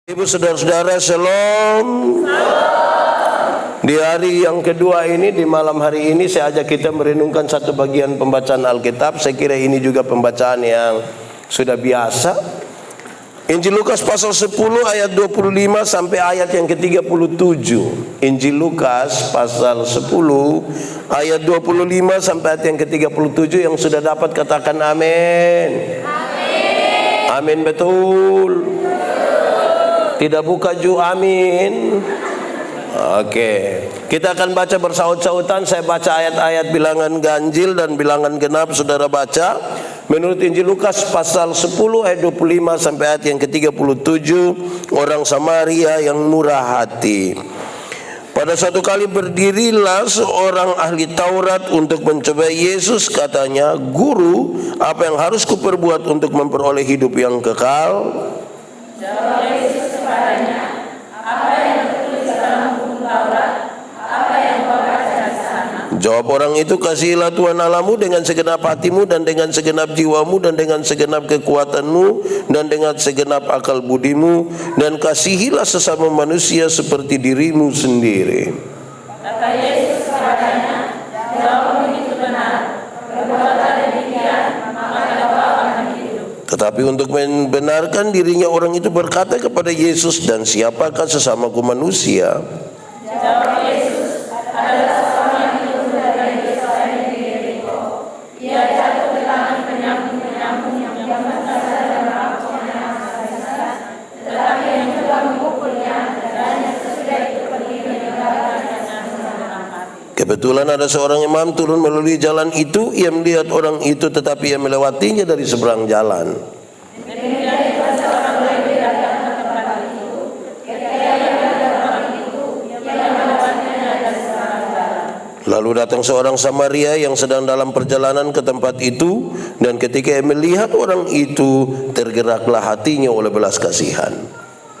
Ibu saudara-saudara, shalom. Di hari yang kedua ini, di malam hari ini saya ajak kita merenungkan satu bagian pembacaan Alkitab. Saya kira ini juga pembacaan yang sudah biasa. Injil Lukas pasal 10 ayat 25 sampai ayat yang ke-37. Injil Lukas pasal 10 ayat 25 sampai ayat yang ke-37. Yang sudah dapat katakan amin. Amin. Amin, betul. Tidak buka ju, amin. Oke, kita akan baca bersaut-sautan. Saya baca ayat-ayat bilangan ganjil dan bilangan genap, saudara baca. Menurut Injil Lukas pasal 10 ayat 25 sampai ayat yang ke-37, orang Samaria yang murah hati. Pada suatu kali berdirilah seorang ahli Taurat untuk mencoba Yesus. Katanya, "Guru, apa yang harus kuperbuat untuk memperoleh hidup yang kekal?" Jawab Yesus kepadanya, "Apa yang tertulis dalam buku Taurat? Apa yang kau baca di sana?" Jawab orang itu, "Kasihilah Tuhan Allahmu dengan segenap hatimu dan dengan segenap jiwamu dan dengan segenap kekuatanmu dan dengan segenap akal budimu, dan kasihilah sesama manusia seperti dirimu sendiri." Kata Yesus kepadanya, "Jawabmu itu benar. Perbuatlah demikian, maka kau akan hidup." Tetapi untuk membenarkan dirinya, orang itu berkata kepada Yesus, "Dan siapakah sesamaku manusia?" Jawab Yesus, "Ada seorang itu dari desa di Yeriko. Ia jatuh ke tangan penyamun-penyamun yang berkata dan merampoknya habis-habisan. Tetapi yang telah memukulnya, dan sesudah itu pergi meninggalkan penyamun dalam hati." Kebetulan ada seorang imam turun melalui jalan itu. Ia melihat orang itu, tetapi ia melewatinya dari seberang jalan. Demikian juga seorang Lewi datang ke tempat itu. Ketika ia melihat orang itu, ia melewatinya dari seberang jalan. Lalu datang seorang Samaria yang sedang dalam perjalanan ke tempat itu, dan ketika ia melihat orang itu, tergeraklah hatinya oleh belas kasihan.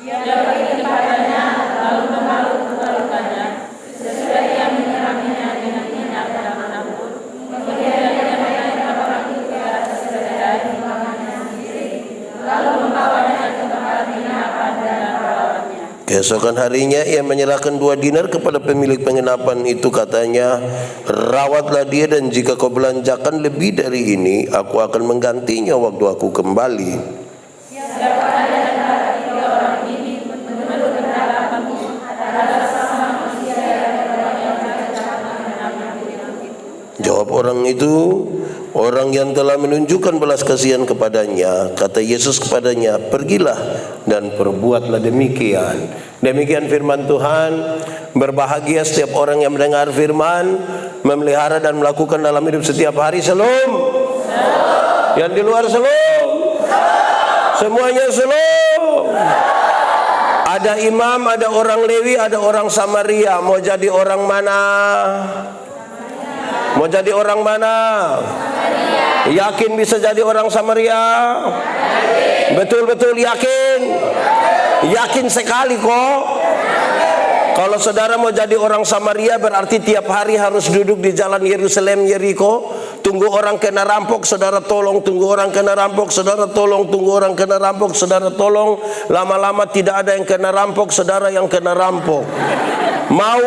Ia pergi kepadanya, lalu memeluk luka-lukanya. Sesudah ia menyiraminya dengan minyak dan menabur, kemudian ia menaikkan orang itu ke atas keledai tangannya sendiri, lalu membawanya ke tempat penginapan dan merawatnya. Keesokan harinya ia menyerahkan 2 dinar kepada pemilik penginapan itu. Katanya, "Rawatlah dia, dan jika kau belanjakan lebih dari ini, aku akan menggantinya waktu aku kembali." Siapa ada di antara 3 orang ini menurut pendapat adalah sesama manusia yang dapat mengenalnya itu. Jawab orang itu, "Orang yang telah menunjukkan belas kasihan kepadanya." Kata Yesus kepadanya, "Pergilah dan perbuatlah demikian." Demikian firman Tuhan. Berbahagia setiap orang yang mendengar firman, memelihara dan melakukan dalam hidup setiap hari. Shalom. Yang di luar shalom. Semuanya shalom. Ada imam, ada orang Lewi, ada orang Samaria. Mau jadi orang mana? Mau jadi orang mana? Yakin bisa jadi orang Samaria? Betul-betul yakin? Yakin sekali kok. Kalau saudara mau jadi orang Samaria, berarti tiap hari harus duduk di jalan Yerusalem, Yeriko. Tunggu orang kena rampok, saudara tolong. Tunggu orang kena rampok, saudara tolong. Tunggu orang kena rampok, saudara tolong. Lama-lama tidak ada yang kena rampok, saudara yang kena rampok. Mau?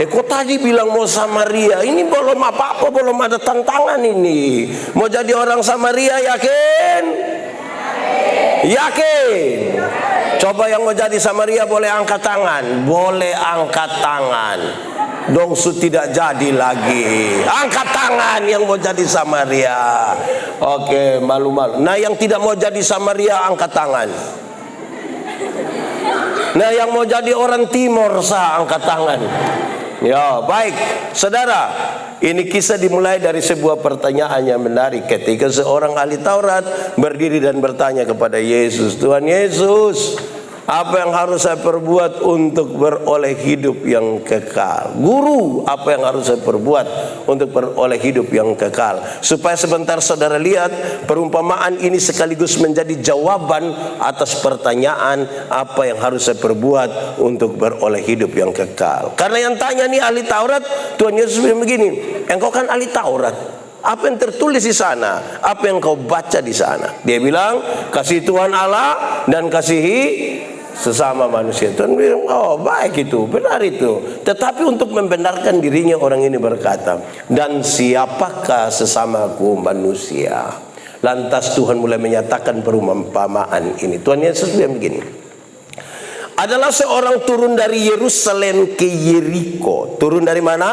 Kok tadi bilang mau Samaria? Ini belum apa-apa, belum ada tantangan ini. Mau jadi orang Samaria, yakin? Yakin? Coba yang mau jadi Samaria boleh angkat tangan. Boleh angkat tangan. Dongsu tidak jadi lagi. Angkat tangan yang mau jadi Samaria. Oke, malu-malu. Nah, yang tidak mau jadi Samaria angkat tangan. Nah, yang mau jadi orang Timor angkat tangan. Ya, baik. Saudara, ini kisah dimulai dari sebuah pertanyaan yang menarik. Ketika seorang ahli Taurat berdiri dan bertanya kepada Yesus, "Tuhan Yesus, apa yang harus saya perbuat untuk beroleh hidup yang kekal?" Guru, apa yang harus saya perbuat untuk beroleh hidup yang kekal? Supaya sebentar saudara lihat, perumpamaan ini sekaligus menjadi jawaban atas pertanyaan apa yang harus saya perbuat untuk beroleh hidup yang kekal. Karena yang tanya nih ahli Taurat, Tuhan Yesus bilang begini, "Engkau kan ahli Taurat. Apa yang tertulis di sana? Apa yang kau baca di sana? Dia bilang, kasih Tuhan Allah dan kasihi sesama manusia. Tuhan bilang, oh baik itu, benar itu. Tetapi untuk membenarkan dirinya, orang ini berkata, dan siapakah sesamaku manusia? Lantas Tuhan mulai menyatakan perumpamaan ini. Tuhan Yesus bilang begini, adalah seorang turun dari Yerusalem ke Yeriko. Turun dari mana?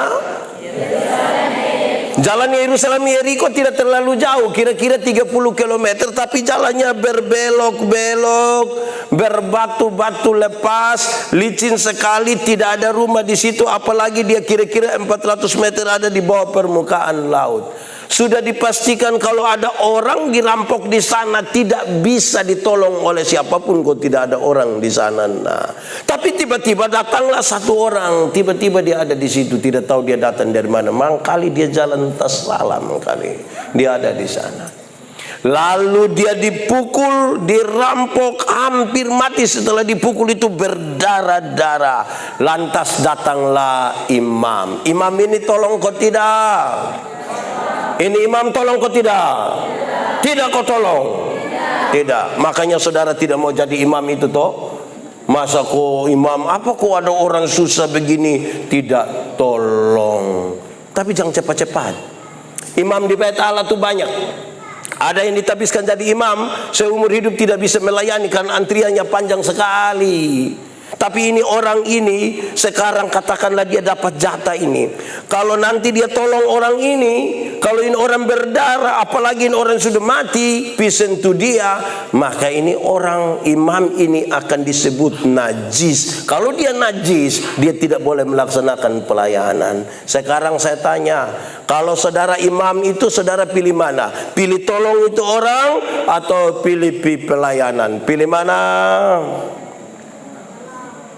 Jalan Yerusalem Yeriko tidak terlalu jauh, kira-kira 30 km, tapi jalannya berbelok-belok, berbatu-batu lepas, licin sekali, tidak ada rumah di situ, apalagi dia kira-kira 400 meter ada di bawah permukaan laut. Sudah dipastikan kalau ada orang dirampok di sana tidak bisa ditolong oleh siapapun kalau tidak ada orang di sana. Nah, tapi tiba-tiba datanglah satu orang, tiba-tiba dia ada di situ, tidak tahu dia datang dari mana. Mangkali dia jalan tas salam, kali dia ada di sana. Lalu dia dipukul, dirampok, hampir mati. Setelah dipukul itu berdarah-darah. Lantas datanglah imam. Imam ini tolong kau tidak? Ini imam tolong kau tidak? Tidak kau tolong? Tidak. Makanya saudara tidak mau jadi imam itu toh? Masa kau imam, apa kau ada orang susah begini? Tidak, tolong. Tapi jangan cepat-cepat. Imam di bait Allah itu banyak. Ada yang ditabiskan jadi imam, seumur hidup tidak bisa melayani karena antriannya panjang sekali. Tapi ini orang ini sekarang katakanlah dia dapat jatah ini. Kalau nanti dia tolong orang ini, kalau ini orang berdarah, apalagi ini orang sudah mati, pisentu dia, maka ini orang imam ini akan disebut najis. Kalau dia najis, dia tidak boleh melaksanakan pelayanan. Sekarang saya tanya, kalau saudara imam itu saudara pilih mana? Pilih tolong itu orang atau pilih pelayanan? Pilih mana?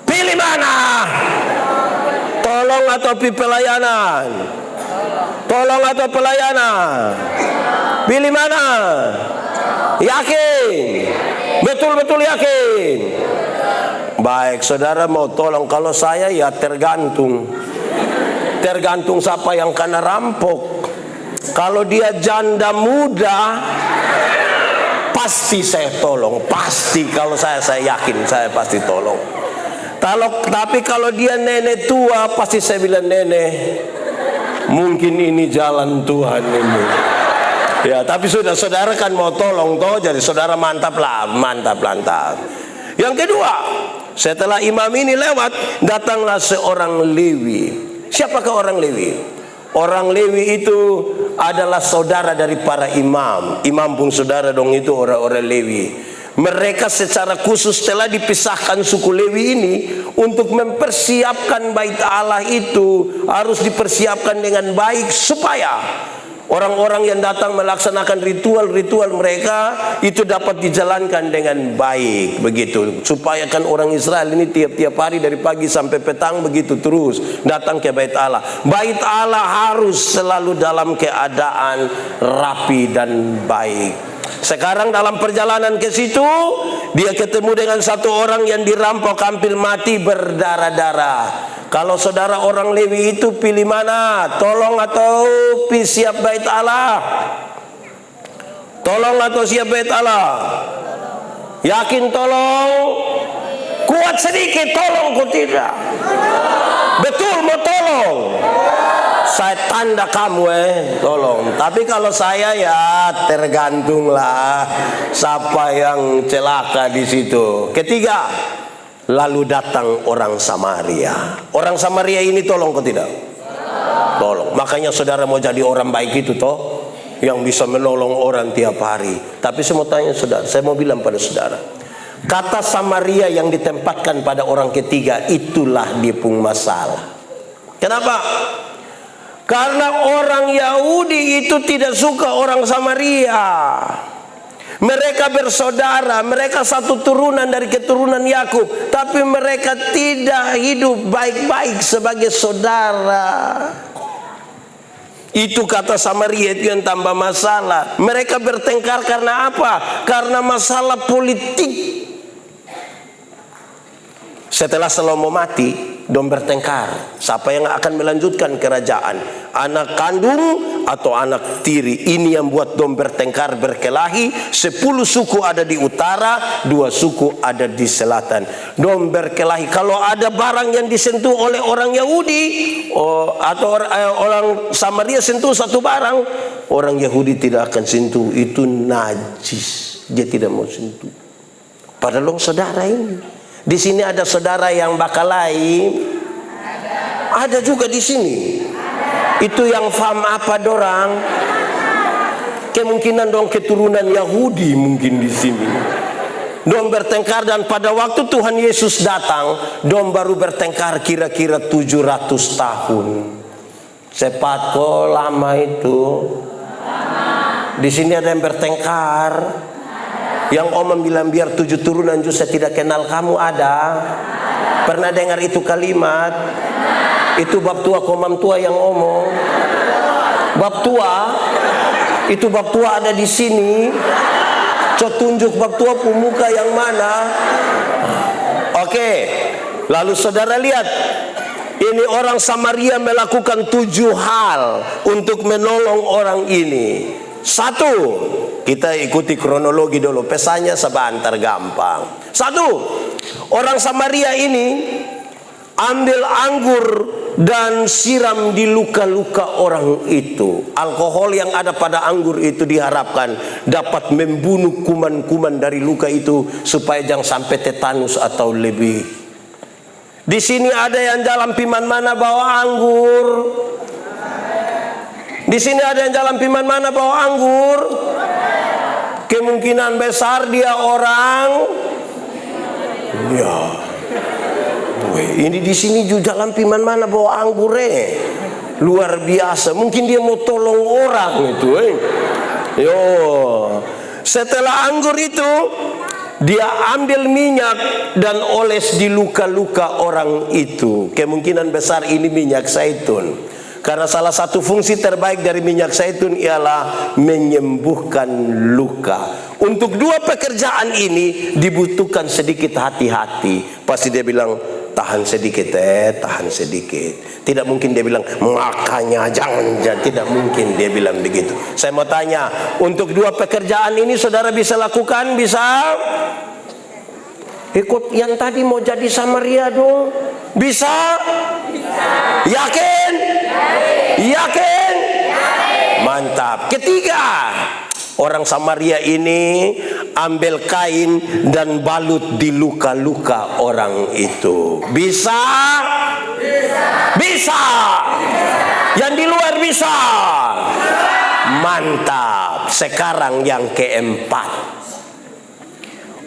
Pilih mana? Tolong atau pelayanan? Tolong atau pelayanan? Pilih mana? Yakin? Betul-betul yakin? Baik, saudara mau tolong. Kalau saya ya tergantung. Tergantung siapa yang kena rampok. Kalau dia janda muda, pasti saya tolong. Pasti, kalau saya yakin saya pasti tolong. Tapi kalau dia nenek tua, pasti saya bilang, nenek, mungkin ini jalan Tuhan ini. Ya, tapi sudah saudara kan mau tolong toh, jadi saudara mantap lah, mantap. Yang kedua, setelah imam ini lewat, datanglah seorang Lewi. Siapakah orang Lewi? Orang Lewi itu adalah saudara dari para imam. Imam pun saudara dong, itu orang-orang Lewi. Mereka secara khusus telah dipisahkan suku Lewi ini untuk mempersiapkan bait Allah itu harus dipersiapkan dengan baik supaya orang-orang yang datang melaksanakan ritual-ritual mereka itu dapat dijalankan dengan baik, begitu. Supaya kan orang Israel ini tiap-tiap hari dari pagi sampai petang begitu terus datang ke bait Allah. Bait Allah harus selalu dalam keadaan rapi dan baik. Sekarang dalam perjalanan ke situ, dia ketemu dengan satu orang yang dirampok hampir mati berdarah-darah. Kalau saudara orang Lewi itu pilih mana? Tolong atau siap bait Allah? Tolong atau siap bait Allah? Yakin tolong? Kuat sedikit tolong, kok tidak? Betul mau tolong? Saya tanda kamu tolong. Tapi kalau saya ya tergantunglah siapa yang celaka di situ. Ketiga, lalu datang orang Samaria. Orang Samaria ini tolong kok tidak? Tolong. Makanya saudara mau jadi orang baik itu toh, yang bisa menolong orang tiap hari. Tapi saya mau tanya saudara, saya mau bilang pada saudara, kata Samaria yang ditempatkan pada orang ketiga itulah dia pun masalah. Kenapa? Karena orang Yahudi itu tidak suka orang Samaria. Mereka bersaudara, mereka satu turunan dari keturunan Yakub, tapi mereka tidak hidup baik-baik sebagai saudara. Itu kata Samaria itu yang tambah masalah. Mereka bertengkar karena apa? Karena masalah politik. Setelah Salomo mati, dong bertengkar. Siapa yang akan melanjutkan kerajaan? Anak kandung atau anak tiri. Ini yang buat dom bertengkar berkelahi. 10 suku ada di utara, 2 suku ada di selatan. Dom berkelahi. Kalau ada barang yang disentuh oleh orang Yahudi atau orang Samaria sentuh satu barang, orang Yahudi tidak akan sentuh, itu najis. Dia tidak mau sentuh. Padahal saudara ini, di sini ada saudara yang bakal lain. Ada juga di sini. Itu yang faham apa dorang? Kemungkinan dong keturunan Yahudi mungkin di sini. Dong bertengkar, dan pada waktu Tuhan Yesus datang, dong baru bertengkar kira-kira 700 tahun. Cepat kok, lama itu. Di sini ada yang bertengkar. Yang Om bilang biar 7 turunan juga saya tidak kenal kamu, ada. Pernah dengar itu kalimat? Itu bab tua komam tua yang omong. Bab tua, itu bab tua ada di sini. Coba tunjuk bab tua pemuka yang mana? Oke. Lalu saudara lihat, ini orang Samaria melakukan 7 hal untuk menolong orang ini. 1, kita ikuti kronologi dulu. Pesannya sebentar gampang. 1, orang Samaria ini ambil anggur dan siram di luka-luka orang itu. Alkohol yang ada pada anggur itu diharapkan dapat membunuh kuman-kuman dari luka itu supaya jangan sampai tetanus atau lebih. Di sini ada yang jalan piman mana bawa anggur? Di sini ada yang jalan piman mana bawa anggur? Kemungkinan besar dia orang ya. Ini di sini juga jalan piman mana bawa anggur luar biasa. Mungkin dia mau tolong orang itu. Yo, setelah anggur itu dia ambil minyak dan oles di luka-luka orang itu. Kemungkinan besar ini minyak zaitun. Karena salah satu fungsi terbaik dari minyak zaitun ialah menyembuhkan luka. Untuk 2 pekerjaan ini dibutuhkan sedikit hati-hati. Pasti dia bilang, tahan sedikit tahan sedikit. Tidak mungkin dia bilang makanya jangan. Tidak mungkin dia bilang begitu. Saya mau tanya, untuk 2 pekerjaan ini saudara bisa lakukan? Bisa? Ikut yang tadi mau jadi Samaria dong. Bisa? Yakin? Yakin? Mantap. Ketiga, orang Samaria ini ambil kain dan balut di luka-luka orang itu. Bisa? Bisa. Yang di luar bisa? Mantap. Sekarang yang keempat.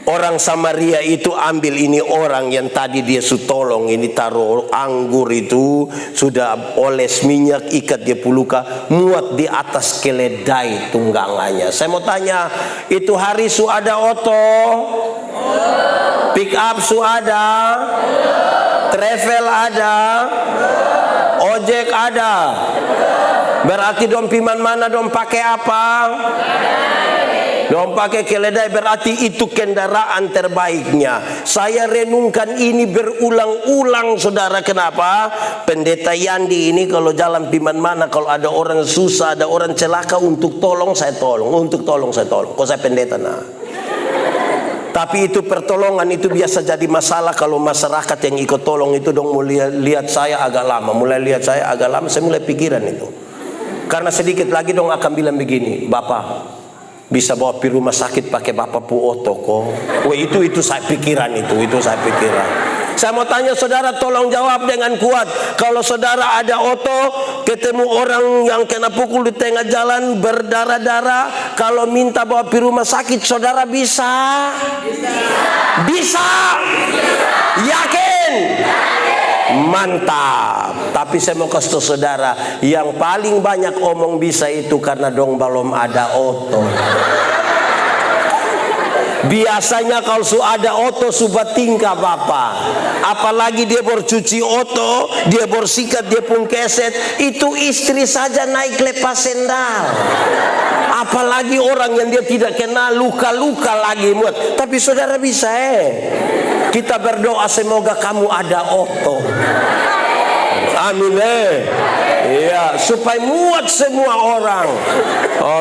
Orang Samaria itu ambil ini orang yang tadi dia tolong, ini taruh anggur itu, sudah oles minyak, ikat dia puluka, muat di atas keledai tunggangannya. Saya mau tanya, itu hari su ada oto? Pick up su ada? Travel ada? Ojek ada? Berarti dong piman mana dong pakai apa? Dong pakai keledai, berarti itu kendaraan terbaiknya. Saya renungkan ini berulang-ulang saudara. Kenapa? Pendeta Yandi ini kalau jalan piman mana, kalau ada orang susah, ada orang celaka, untuk tolong saya tolong, untuk tolong saya tolong. Kok saya pendeta nah. Tapi itu pertolongan itu biasa jadi masalah kalau masyarakat yang ikut tolong itu dong mulai lihat saya agak lama. Mulai lihat saya agak lama, saya mulai pikiran itu. Karena sedikit lagi dong akan bilang begini, Bapak bisa bawa pi rumah sakit pakai bapak pu oto kok. Wah, itu saya pikiran itu saya pikiran. Saya mau tanya saudara, tolong jawab dengan kuat. Kalau saudara ada oto, ketemu orang yang kena pukul di tengah jalan berdarah-darah, kalau minta bawa pi rumah sakit, saudara bisa? Bisa? Yakin? Mantap. Tapi saya mau kasih tahu saudara, yang paling banyak omong bisa itu karena dong belum ada oto. Biasanya kalau su ada oto subat tingkah bapak. Apalagi dia bercuci oto, dia bersikat, dia pun keset. Itu istri saja naik lepas sendal. Apalagi orang yang dia tidak kenal, luka-luka lagi muat. Tapi saudara bisa Kita berdoa semoga kamu ada oto. Amin Iya, supaya muat semua orang.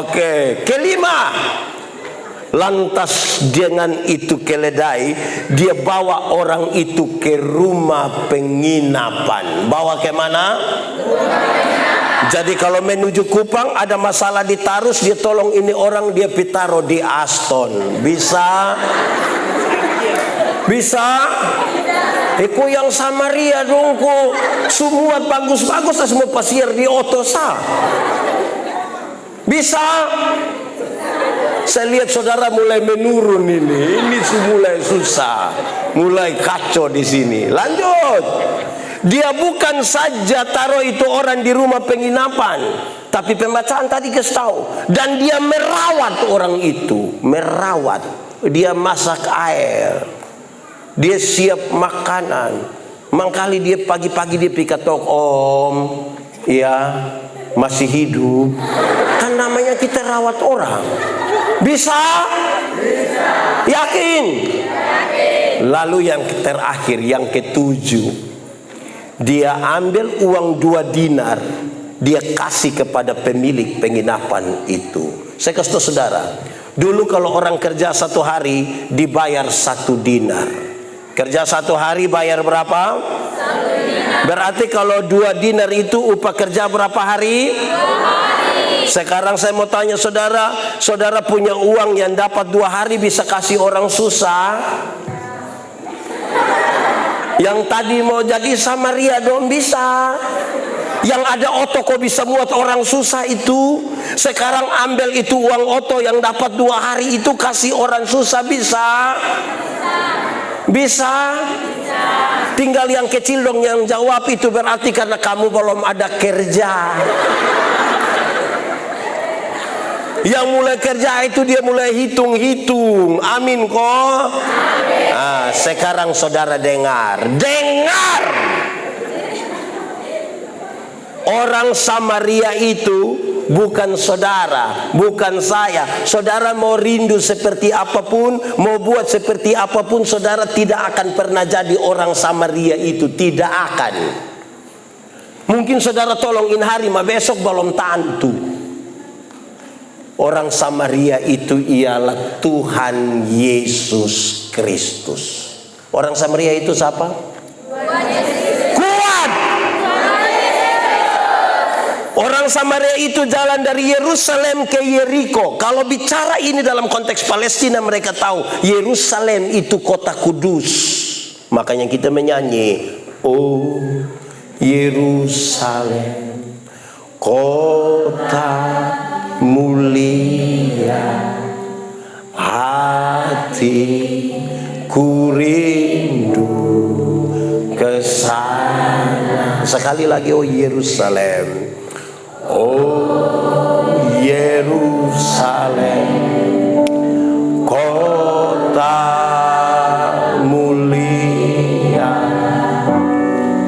Oke, kelima. Lantas dengan itu keledai, dia bawa orang itu ke rumah penginapan. Bawa ke mana? Jadi kalau menuju Kupang ada masalah di Tarus, dia tolong ini orang, dia pitaro di Aston. Bisa? Bisa? Eko yang Samaria dongku, semua bagus-bagus, semua pasir di Otosa. Bisa? Saya lihat saudara mulai menurun ini mulai susah, mulai kacau di sini. Lanjut. Dia bukan saja taruh itu orang di rumah penginapan, tapi pembacaan tadi kasih tahu, dan dia merawat orang itu, merawat. Dia masak air, dia siap makanan. Mangkali dia pagi-pagi dia pikatok, Om, ya masih hidup. Kan namanya kita rawat orang. Bisa? Bisa. Yakin? Yakin. Lalu yang terakhir, yang ketujuh, dia ambil uang 2 dinar, dia kasih kepada pemilik penginapan itu. Saya kasih tahu saudara, dulu kalau orang kerja 1 hari dibayar 1 dinar. Kerja 1 hari bayar berapa? 1 dinar. Berarti kalau 2 dinar itu upah kerja berapa hari? 2 hari. Sekarang saya mau tanya saudara, saudara punya uang yang dapat 2 hari bisa kasih orang susah? Yang tadi mau jadi Samaria dong bisa. Yang ada oto kok bisa muat orang susah itu. Sekarang ambil itu uang oto yang dapat 2 hari itu kasih orang susah bisa? Bisa? Tinggal yang kecil dong yang jawab itu, berarti karena kamu belum ada kerja. Yang mulai kerja itu dia mulai hitung-hitung. Amin kok. Nah, sekarang saudara dengar. Dengar. Orang Samaria itu bukan saudara, bukan saya. Saudara mau rindu seperti apapun, mau buat seperti apapun, saudara tidak akan pernah jadi orang Samaria itu. Tidak akan. Mungkin saudara tolongin hari, mah besok belum tentu. Orang Samaria itu ialah Tuhan Yesus Kristus. Orang Samaria itu siapa? Kuat. Orang Samaria itu jalan dari Yerusalem ke Yeriko. Kalau bicara ini dalam konteks Palestina, mereka tahu Yerusalem itu kota kudus. Makanya kita menyanyi, oh Yerusalem, kota mulia, hatiku rindu ke sana. Sekali lagi, oh Yerusalem, oh Yerusalem, kota mulia,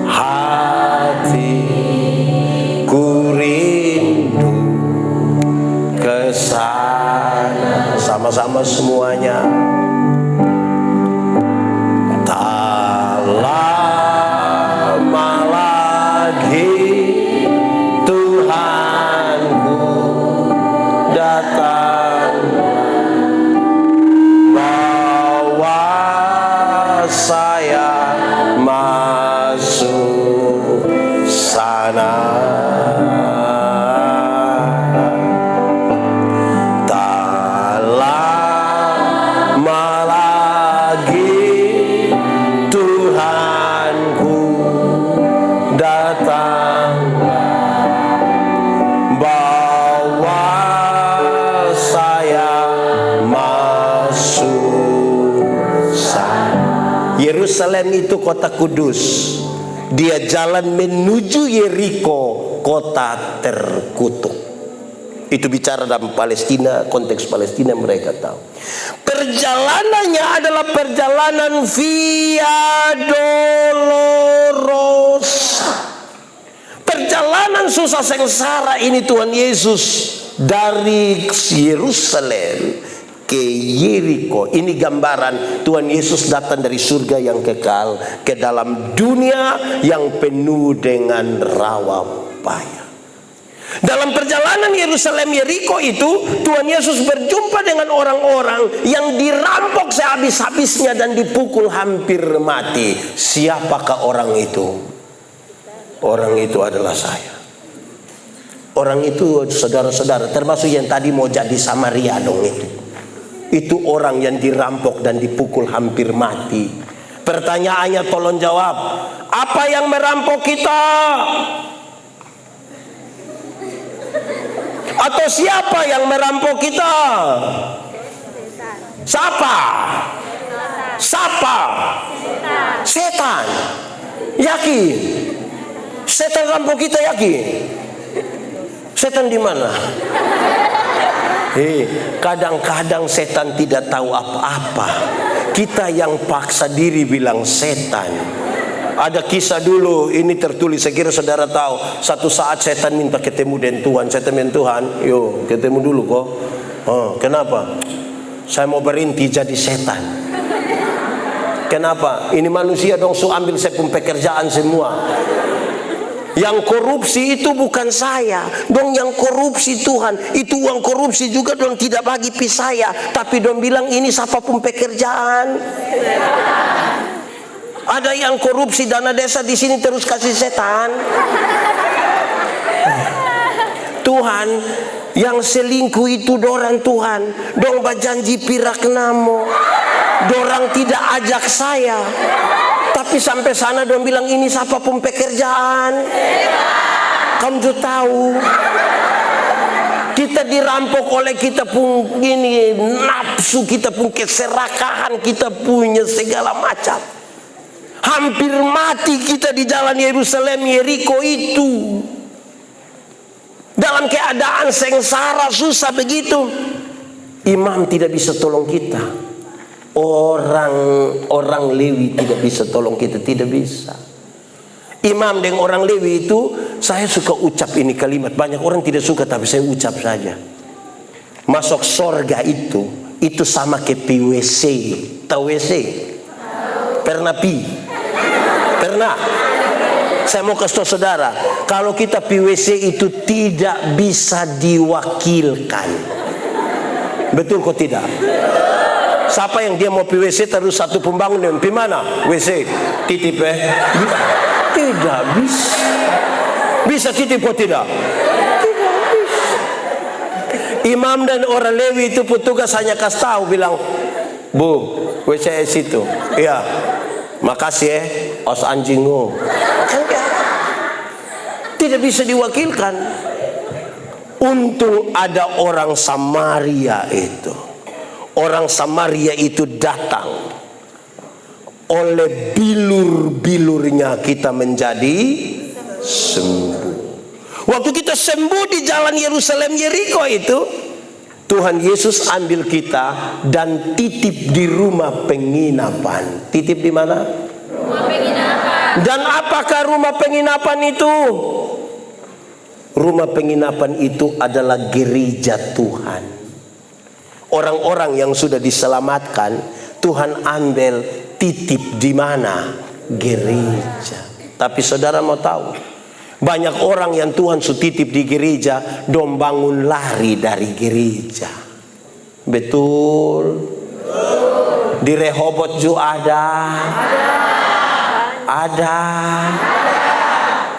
hatiku rindu ke sana. Sama-sama semuanya. Tak lama lagi Tuhanku datang, bawa saya masuk sana. Tak lama lagi Tuhanku datang, bawa saya masuk sana. Yerusalem itu kota kudus. Dia jalan menuju Yeriko, kota terkutuk. Itu bicara dalam Palestina, konteks Palestina mereka tahu. Perjalanannya adalah perjalanan Via Dolorosa. Perjalanan susah sengsara ini Tuhan Yesus dari Yerusalem ke Yeriko. Ini gambaran Tuhan Yesus datang dari surga yang kekal ke dalam dunia yang penuh dengan rawa bahaya. Dalam perjalanan Yerusalem Yeriko itu, Tuhan Yesus berjumpa dengan orang-orang yang dirampok sehabis-habisnya dan dipukul hampir mati. Siapakah orang itu? Orang itu adalah saya. Orang itu, saudara-saudara, termasuk yang tadi mau jadi Samaria dong itu. Itu orang yang dirampok dan dipukul hampir mati. Pertanyaannya tolong jawab. Apa yang merampok kita? Atau siapa yang merampok kita? Siapa? Siapa? Setan. Yakin? Setan rampok kita, yakin? Setan di mana? Kadang-kadang setan tidak tahu apa-apa. Kita yang paksa diri bilang setan. Ada kisah dulu, ini tertulis, saya kira saudara tahu. Satu saat setan minta ketemu dengan Tuhan. Setan dengan Tuhan, yo ketemu dulu kok. Kenapa? Saya mau berhenti jadi setan. Kenapa? Ini manusia dong, ambil saya pun pekerjaan semua. Yang korupsi itu bukan saya dong, yang korupsi Tuhan. Itu uang korupsi juga dong, tidak bagi saya. Tapi dong bilang ini siapa pun pekerjaan. Ada yang korupsi dana desa di sini terus kasih setan. Tuhan, yang selingkuh itu dorang Tuhan, dong berjanji pirak namo, dorang tidak ajak saya. Tapi sampai sana dong bilang ini siapa pun pekerjaan. Kamu juga tahu. Kita dirampok oleh kita pun ini nafsu, kita pun keserakahan, kita punya segala macam. Hampir mati kita di jalan Yerusalem Yeriko itu. Dalam keadaan sengsara, susah begitu. Imam tidak bisa tolong kita. Orang Lewi tidak bisa tolong kita, tidak bisa. Imam dengan orang Lewi itu, saya suka ucap ini kalimat. Banyak orang tidak suka tapi saya ucap saja. Masuk sorga itu sama ke PWC. Tahu WC? Pernah pi? Pernah? Saya mau kasih tahu saudara, kalau kita PWC itu tidak bisa diwakilkan. Betul kok tidak? Siapa yang dia mau PWC terus satu pembangunan, pi mana? WC, titip Tidak bisa. Bisa titip kok tidak? Tidak bisa. Imam dan orang Lewi itu petugas hanya kasih tahu, bilang, Bu, WC situ. Iya. Makasih os anjingu. Tidak bisa diwakilkan. Untung ada orang Samaria itu. Orang Samaria itu datang. Oleh bilur-bilurnya kita menjadi sembuh. Waktu kita sembuh di jalan Yerusalem Yeriko itu, Tuhan Yesus ambil kita dan titip di rumah penginapan. Titip di mana? Rumah penginapan. Dan apakah rumah penginapan itu? Rumah penginapan itu adalah gereja Tuhan. Orang-orang yang sudah diselamatkan, Tuhan ambil titip di mana? Gereja. Tapi saudara mau tahu? Banyak orang yang Tuhan titip di gereja, dong bangun lari dari gereja. Betul? Di Rehoboth juga ada.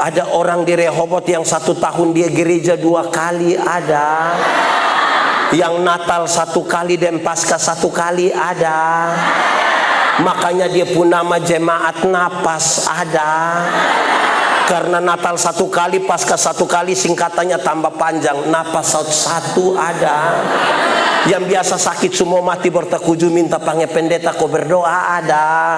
Ada orang di Rehoboth yang 1 tahun dia gereja 2 kali ada. Yang Natal 1 kali dan Paskah 1 kali ada. Makanya dia pun nama jemaat napas ada. Karena Natal 1 kali, Paskah 1 kali, singkatannya tambah panjang. Napas 1 ada. Yang biasa sakit semua mati bertakuju minta panggil pendeta kau berdoa ada.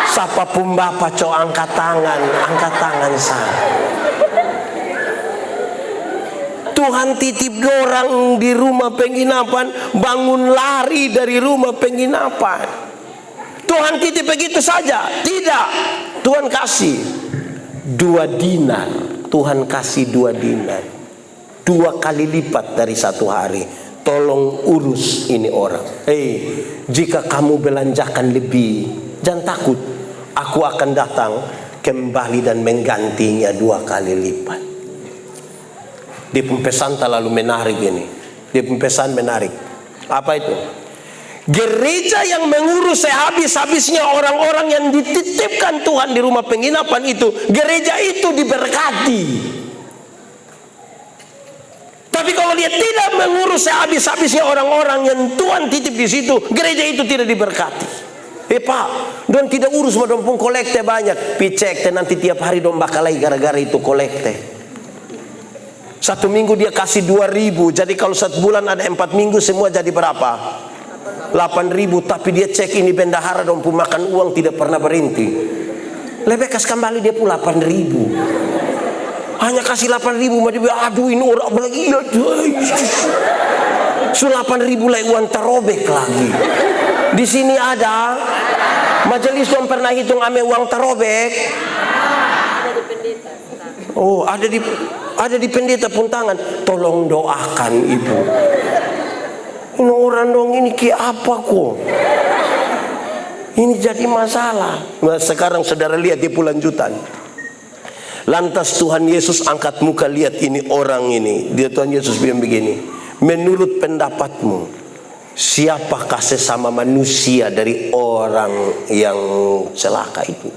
Siapa pun bapak cow angkat tangan saya. Tuhan titip orang di rumah penginapan, bangun lari dari rumah penginapan. Tuhan titip begitu saja? Tidak. Tuhan kasih 2 dinar. Tuhan kasih 2 dinar, 2 kali lipat dari 1 hari. Tolong urus ini orang. Jika kamu belanjakan lebih, jangan takut. Aku akan datang kembali dan menggantinya 2 kali lipat. Dia pun pesan terlalu menarik ini. Dia pun pesan menarik. Apa itu? Gereja yang mengurus sehabis-habisnya orang-orang yang dititipkan Tuhan di rumah penginapan itu, gereja itu diberkati. Tapi kalau dia tidak mengurus sehabis-habisnya orang-orang yang Tuhan titip di situ, gereja itu tidak diberkati. Pak, don tidak urus dong pun kolekte banyak. Picek nanti tiap hari dong bakal lagi gara-gara itu kolekte. Satu minggu dia kasih 2.000. Jadi kalau 1 bulan ada 4 minggu semua jadi berapa? 8.000. Tapi dia cek ini bendahara dong pun makan uang tidak pernah berhenti. Lebih kas kembali dia pun 8.000. Hanya kasih 8.000, aduh ini orang lagi, so 8.000 lagi uang terobek lagi. Di sini ada majelis yang pernah hitung ame uang terobek. Oh, ada di pendeta pun tangan. Tolong doakan ibu. Ini orang dong ini ke apa kok? Ini jadi masalah. Nah, sekarang saudara lihat dia pun lanjutan. Lantas Tuhan Yesus angkat muka lihat ini orang ini. Dia Tuhan Yesus bilang begini. Menurut pendapatmu, siapakah sesama manusia dari orang yang celaka itu?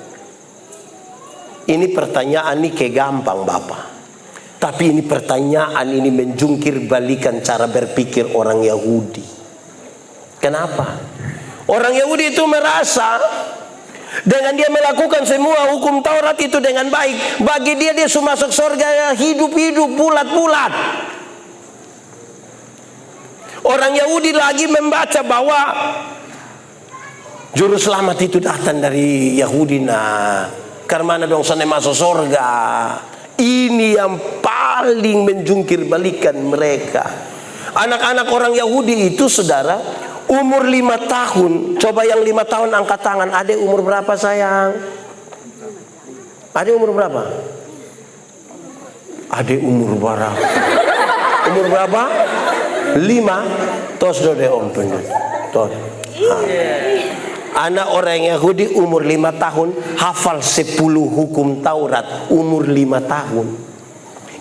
Ini pertanyaan ini kayak gampang Bapak. Tapi ini pertanyaan ini menjungkir balikan cara berpikir orang Yahudi. Kenapa? Orang Yahudi itu merasa dengan dia melakukan semua hukum Taurat itu dengan baik, bagi dia sudah masuk surga hidup-hidup bulat-bulat. Orang Yahudi lagi membaca bahwa juru selamat itu datang dari Yahudi. Nah, karena dong sana masuk surga. Ini yang paling menjungkir balikan mereka. Anak-anak orang Yahudi itu saudara, umur 5 tahun. Coba yang 5 tahun angkat tangan. Adek umur berapa sayang? Adek umur berapa? Adek umur berapa? Umur berapa? 5. Tos dode om tunjuk. Tos. Anak orang Yahudi umur 5 tahun hafal 10 hukum Taurat umur 5 tahun.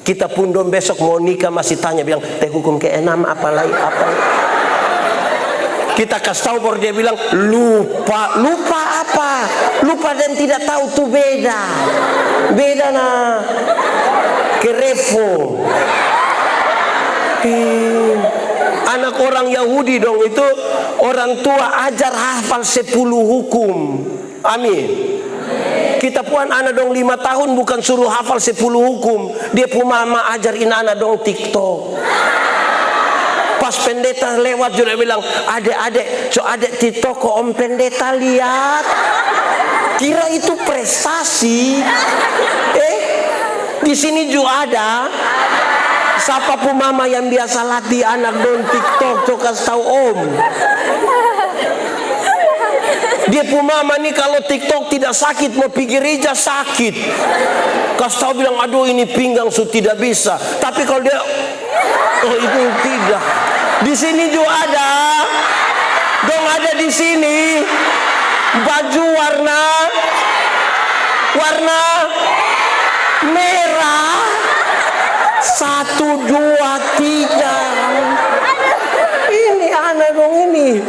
Kita pun dong besok mau nikah masih tanya bilang teh hukum ke-6 apa lagi apa. Kita kasih tahu baru dia bilang lupa apa? Lupa dan tidak tahu tuh beda nah kerevo. Anak orang Yahudi dong itu orang tua ajar hafal 10 hukum. Amin. Kita puan anak dong 5 tahun bukan suruh hafal 10 hukum. Dia pun mama ajarin anak dong TikTok. Pas pendeta lewat juga bilang, adek-adek, so adek TikTok kok om pendeta lihat. Kira itu prestasi. Di sini juga ada. Siapa pun mama yang biasa latih anak don TikTok, so kasih tahu om. Dia pun mama nih kalau TikTok tidak sakit mau pergi gereja sakit. Kasih tahu bilang aduh ini pinggang so tidak bisa. Tapi kalau dia oh itu tidak. Di sini juga ada. Dong ada di sini baju warna merah. 1, 2, 3. Ini anak dong ini.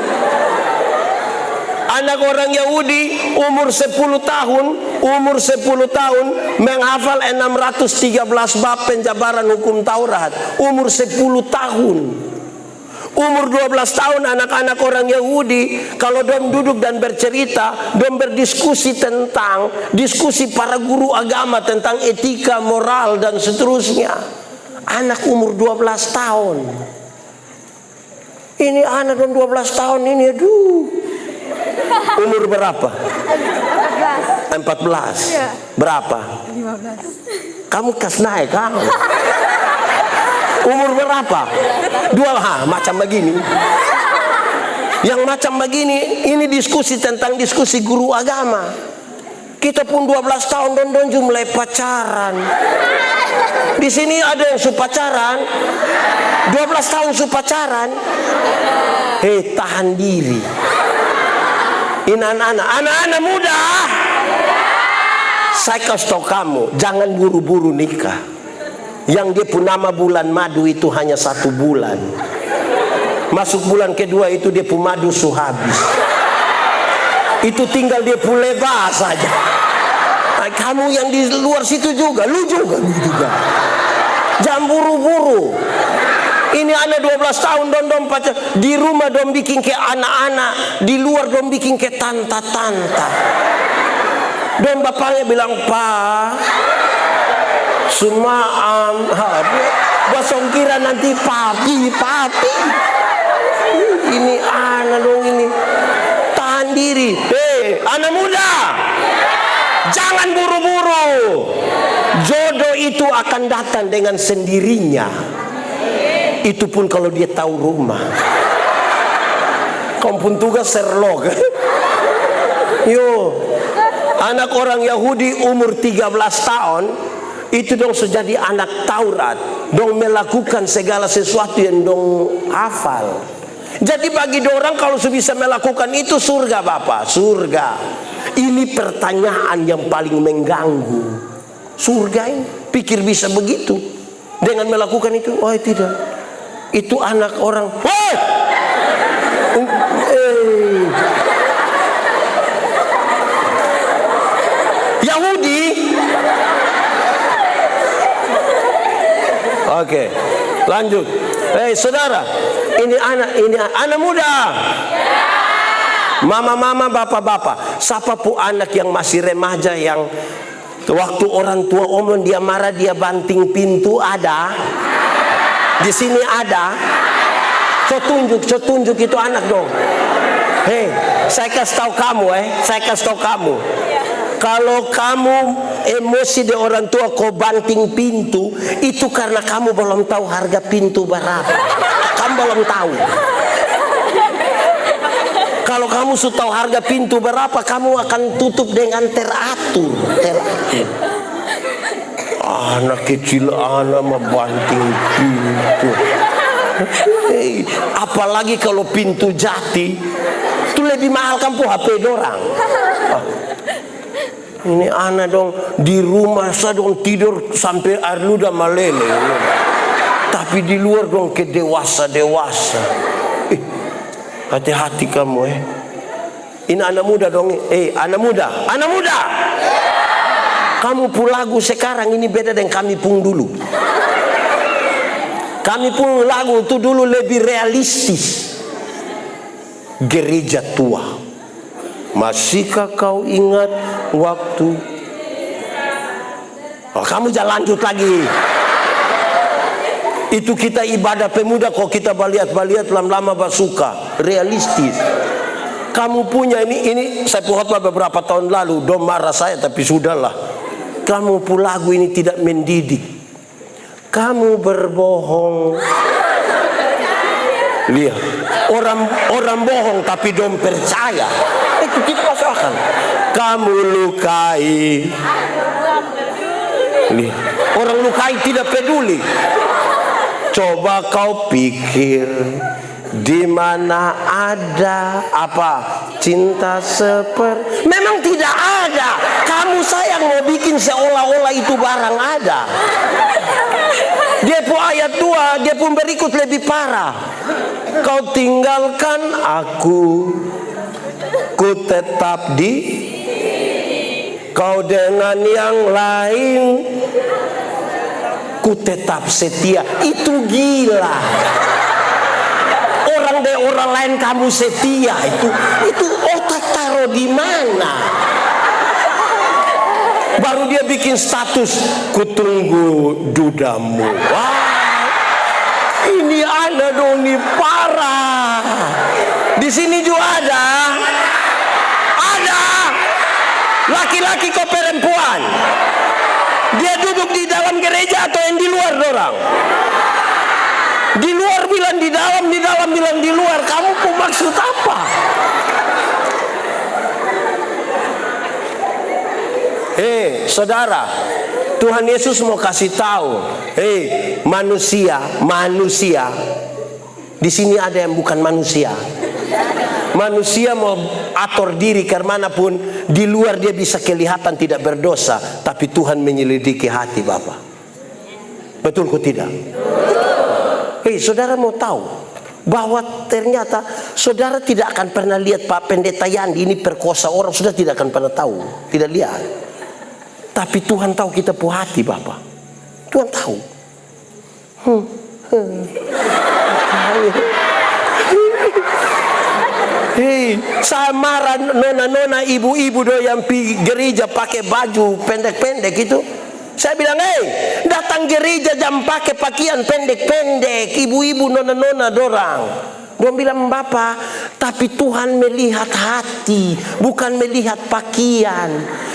Anak orang Yahudi umur 10 tahun menghafal 613 bab penjabaran hukum Taurat. Umur 10 tahun. Umur 12 tahun anak-anak orang Yahudi kalau dom duduk dan bercerita, dom berdiskusi tentang diskusi para guru agama tentang etika, moral dan seterusnya. Anak umur 12 tahun. Ini anak dom 12 tahun ini aduh. Umur berapa? 14. Ya. Berapa? 15. Kamu kas naik kamu. Umur berapa? 2 macam begini. Yang macam begini ini diskusi tentang diskusi guru agama. Kita pun 12 tahun don mulai pacaran. Di sini ada yang su pacaran. 12 tahun su pacaran. Tahan diri. Ini anak-anak muda. Saya kasih tahu kamu, jangan buru-buru nikah. Yang dia pun nama bulan madu itu hanya 1 bulan. Masuk bulan kedua itu dia pun madu su habis. Itu tinggal dia pun lebar saja. Nah, kamu yang di luar situ juga, lu juga. Jangan buru-buru. Ini anak 12 tahun dom pacar. Di rumah dom bikin ke anak-anak, di luar dom bikin ke tanta-tanta. Dom bapaknya bilang, "Pak, Sumaam, basong kira nanti papi. Ini anak dong ini. Tahan diri. Anak muda, jangan buru-buru. Jodoh itu akan datang dengan sendirinya. Itu pun kalau dia tahu rumah. Kau pun tugas Sherlock. Yo, anak orang Yahudi umur 13 tahun itu dong sudah jadi anak Taurat, dong melakukan segala sesuatu yang dong hafal. Jadi bagi dorang kalau bisa melakukan itu surga Bapak, surga. Ini pertanyaan yang paling mengganggu. Surga ini, pikir bisa begitu dengan melakukan itu? Oh tidak, itu anak orang. Yahudi. Oke, lanjut. Saudara, ini anak muda. Mama-mama, bapak-bapak, siapa pun anak yang masih remaja yang waktu orang tua omong dia marah dia banting pintu ada? Di sini ada? So tunjuk itu anak dong. Saya kasih tahu kamu, kalau kamu emosi di orang tua kau banting pintu, itu karena kamu belum tahu harga pintu berapa. Kamu belum tahu. Kalau kamu sudah tahu harga pintu berapa, kamu akan tutup dengan teratur. Anak kecil anak membanting pintu. Apalagi kalau pintu jati, itu lebih mahal kan HP dorang. Ini anak dong di rumah saya dong tidur sampai air ludah meleleh. Tapi di luar dong ke dewasa. Hati-hati kamu Ini anak muda dong. Anak muda. Kamu pun lagu sekarang ini beda dengan kami pun dulu. Kami pun lagu itu dulu lebih realistis. Gereja tua. Masihkah kau ingat waktu? Kamu jangan lanjut lagi. Itu kita ibadah pemuda kok kita baliat lama-lama basuka. Realistis. Kamu punya ini saya khotbah beberapa tahun lalu. Dom marah saya tapi sudahlah. Kamu pun lagu ini tidak mendidik. Kamu berbohong. Lihat, orang bohong tapi dom percaya. Itu tidak masuk akal. Kamu lukai. Lihat, orang lukai tidak peduli. Coba kau pikir di mana ada cinta seperti memang tidak ada. Kamu sayang mau bikin seolah-olah itu barang ada. Dia pun ayat 2, dia pun berikut lebih parah. Kau tinggalkan aku, ku tetap di kau dengan yang lain, ku tetap setia. Itu gila. Orang lain kamu setia, itu otak taruh di mana? Baru dia bikin status, kutunggu dudamu. Wah, ini ada dong, ini parah. Di sini juga ada laki-laki kok perempuan. Dia duduk di dalam gereja atau yang di luar dorang? Di luar bilang di dalam bilang di luar. Kamu pun maksud apa? Saudara, Tuhan Yesus mau kasih tahu, manusia. Di sini ada yang bukan manusia. Manusia mau atur diri kemanapun, di luar dia bisa kelihatan tidak berdosa, tapi Tuhan menyelidiki hati Bapak. Betul kok tidak? Hei, saudara mau tahu bahwa ternyata saudara tidak akan pernah lihat Pak Pendeta Yandi ini perkosa orang, saudara tidak akan pernah tahu, tidak lihat. Tapi Tuhan tahu kita punya hati, Bapak. Tuhan tahu. Hei, saya marah nona-nona, ibu-ibu do yang pergi gereja pakai baju pendek-pendek itu. Saya bilang, datang gereja jam pakai pakaian pendek-pendek, ibu-ibu nona-nona dorang. Dia bilang, Bapak, tapi Tuhan melihat hati, bukan melihat pakaian.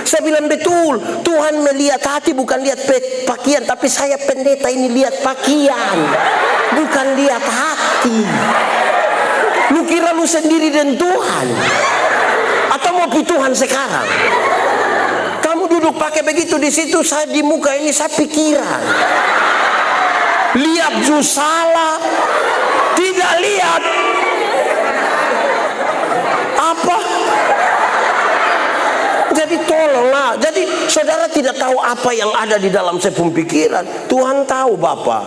Saya bilang, betul, Tuhan melihat hati, bukan lihat pakaian. Tapi saya pendeta ini lihat pakaian, bukan lihat hati. Lu kira lu sendiri dan Tuhan? Atau mau pi Tuhan sekarang? Kamu duduk pakai begitu di situ, saya di muka ini saya pikiran. Lihat ju salah, tidak lihat apa? Jadi tolonglah. Jadi saudara tidak tahu apa yang ada di dalam sepung pikiran. Tuhan tahu, Bapak.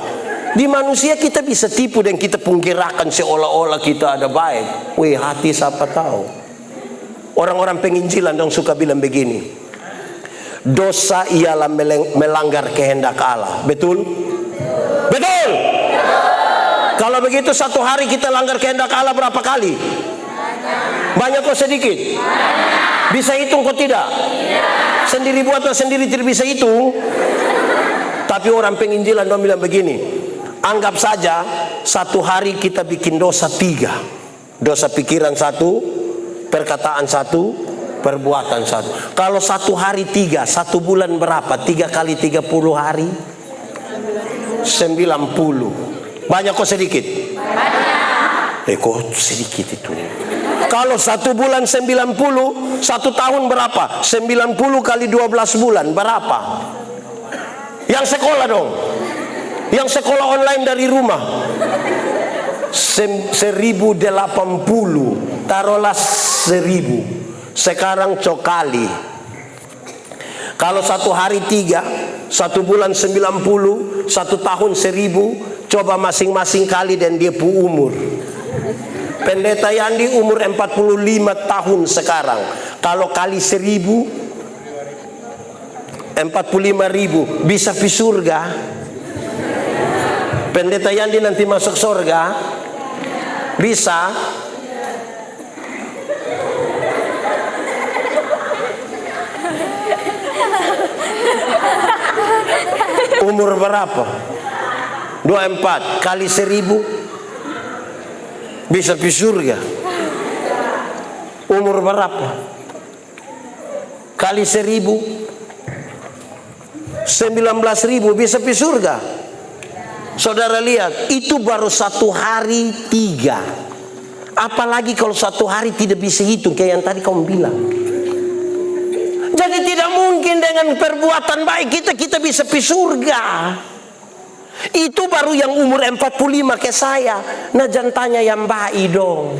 Di manusia kita bisa tipu dan kita pungkirakan seolah-olah kita ada baik. Wih, hati siapa tahu. Orang-orang penginjilan dong suka bilang begini, dosa ialah melanggar kehendak Allah. Betul? Betul? Kalau begitu satu hari kita langgar kehendak Allah berapa kali? Banyak kok sedikit? Bisa hitung kok tidak? Sendiri buatlah sendiri tidak bisa hitung. Tapi orang penginjilan dong bilang begini, anggap saja satu hari kita bikin dosa 3. Dosa pikiran 1, perkataan 1, perbuatan 1. Kalau satu hari 3, 1 bulan berapa? 3 kali 30 hari? 90. Banyak kok sedikit? Banyak. Kok sedikit itu? Kalau 1 bulan 90, 1 tahun berapa? 90 kali 12 bulan berapa? Yang sekolah dong. Yang sekolah online dari rumah 1080, taruhlah 1000. Sekarang cokali. Kalau satu hari 3, 1 bulan 90, 1 tahun 1000, coba masing-masing kali dan dia pu umur. Pendeta Yandi umur 45 tahun sekarang. Kalau kali 1000, 45.000, bisa pi surga. Pendeta Yandi nanti masuk surga? Bisa? Umur berapa? 24 kali 1000 bisa pi surga. Umur berapa? Kali 1000 19.000 bisa pi surga. Saudara lihat, itu baru 1 hari 3. Apalagi kalau 1 hari tidak bisa hitung kayak yang tadi kamu bilang. Jadi tidak mungkin dengan perbuatan baik kita bisa pi surga. Itu baru yang umur 45 kayak saya. Nah, jantanya yang baik dong.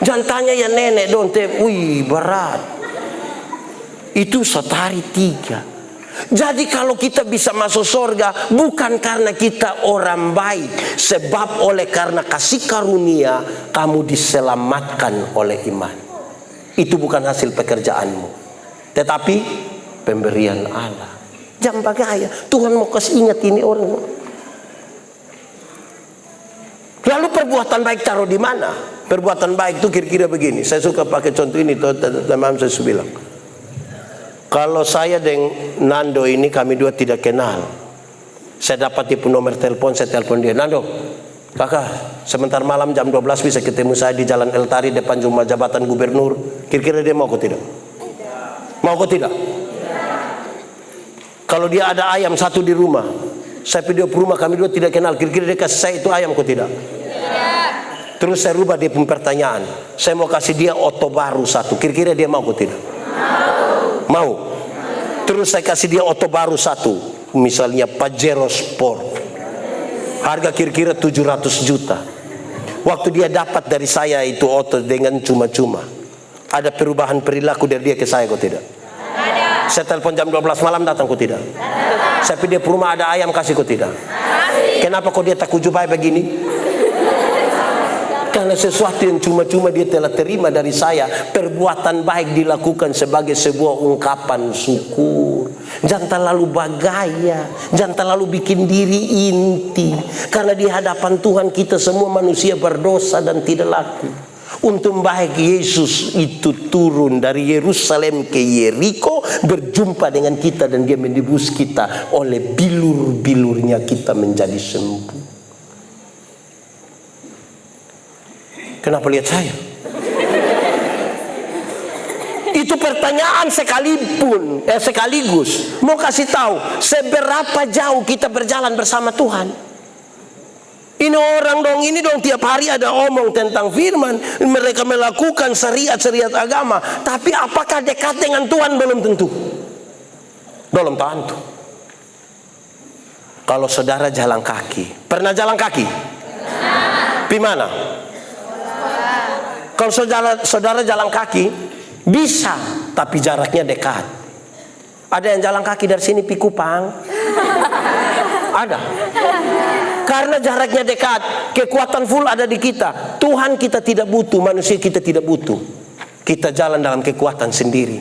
Jantanya yang nenek dong. Wih, berat. Itu 1 hari 3. Jadi kalau kita bisa masuk surga bukan karena kita orang baik, sebab oleh karena kasih karunia kamu diselamatkan oleh iman. Itu bukan hasil pekerjaanmu, tetapi pemberian Allah. Jangan bagaya, Tuhan mau kasih ingat ini orang. Lalu perbuatan baik taruh di mana? Perbuatan baik itu kira-kira begini. Saya suka pakai contoh ini, teman saya bilang. Kalau saya dengan Nando ini, kami dua tidak kenal. Saya dapat tipu nomor telepon, saya telepon dia. Nando, kakak, sebentar malam jam 12 bisa ketemu saya di Jalan El Tari depan rumah jabatan gubernur. Kira-kira dia mau kok tidak? Mau kok tidak? Kalau dia ada ayam 1 di rumah, saya video ke rumah, kami dua tidak kenal. Kira-kira dia kasih saya itu ayam kok tidak? Terus saya rubah dia punya pertanyaan. Saya mau kasih dia oto baru 1. Kira-kira dia mau kok tidak? Mau. Terus saya kasih dia oto baru 1, misalnya Pajero Sport, harga kira-kira 700 juta. Waktu dia dapat dari saya itu oto dengan cuma-cuma, ada perubahan perilaku dari dia ke saya kok tidak? Ada. Saya telepon jam 12 malam, datang kok tidak? Ada. Tapi dia rumah ada ayam, kasih kok tidak? Kenapa kok dia tak kujubai begini? Karena sesuatu yang cuma-cuma dia telah terima dari saya. Perbuatan baik dilakukan sebagai sebuah ungkapan syukur. Jangan terlalu bagaya, jangan terlalu bikin diri inti. Karena di hadapan Tuhan kita semua manusia berdosa dan tidak laku. Untung baik Yesus itu turun dari Yerusalem ke Yeriko, berjumpa dengan kita dan dia menebus kita. Oleh bilur-bilurnya kita menjadi sembuh. Kenapa lihat saya? Itu pertanyaan sekaligus mau kasih tahu seberapa jauh kita berjalan bersama Tuhan. Ini orang dong, ini dong tiap hari ada omong tentang firman, mereka melakukan syariat agama, tapi apakah dekat dengan Tuhan? Belum tentu. Belum tentu. Kalau saudara jalan kaki, pernah jalan kaki? Di mana? Kalau saudara jalan kaki bisa, tapi jaraknya dekat. Ada yang jalan kaki dari sini pi Kupang? Ada. Karena jaraknya dekat, kekuatan full ada di kita. Tuhan kita tidak butuh, manusia kita tidak butuh. Kita jalan dalam kekuatan sendiri.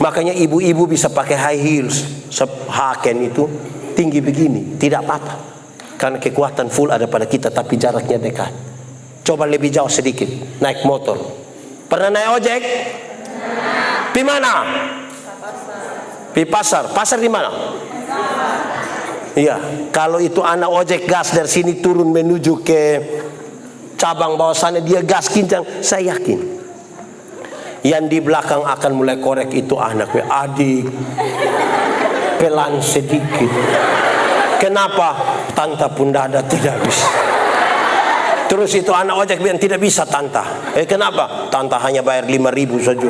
Makanya ibu-ibu bisa pakai high heels, haken itu tinggi begini, tidak apa-apa. Karena kekuatan full ada pada kita, tapi jaraknya dekat. Coba lebih jauh sedikit, naik motor. Pernah naik ojek? Di mana? Di pasar. Pasar di mana? Iya, kalau itu anak ojek gas dari sini turun menuju ke cabang bawah sana, dia gas kencang, saya yakin yang di belakang akan mulai korek itu anaknya. Adik, pelan sedikit. Kenapa? Tante pun dada tidak bisa. Terus itu anak ojek bilang tidak bisa tante. Kenapa? Tante hanya bayar 5.000 saja.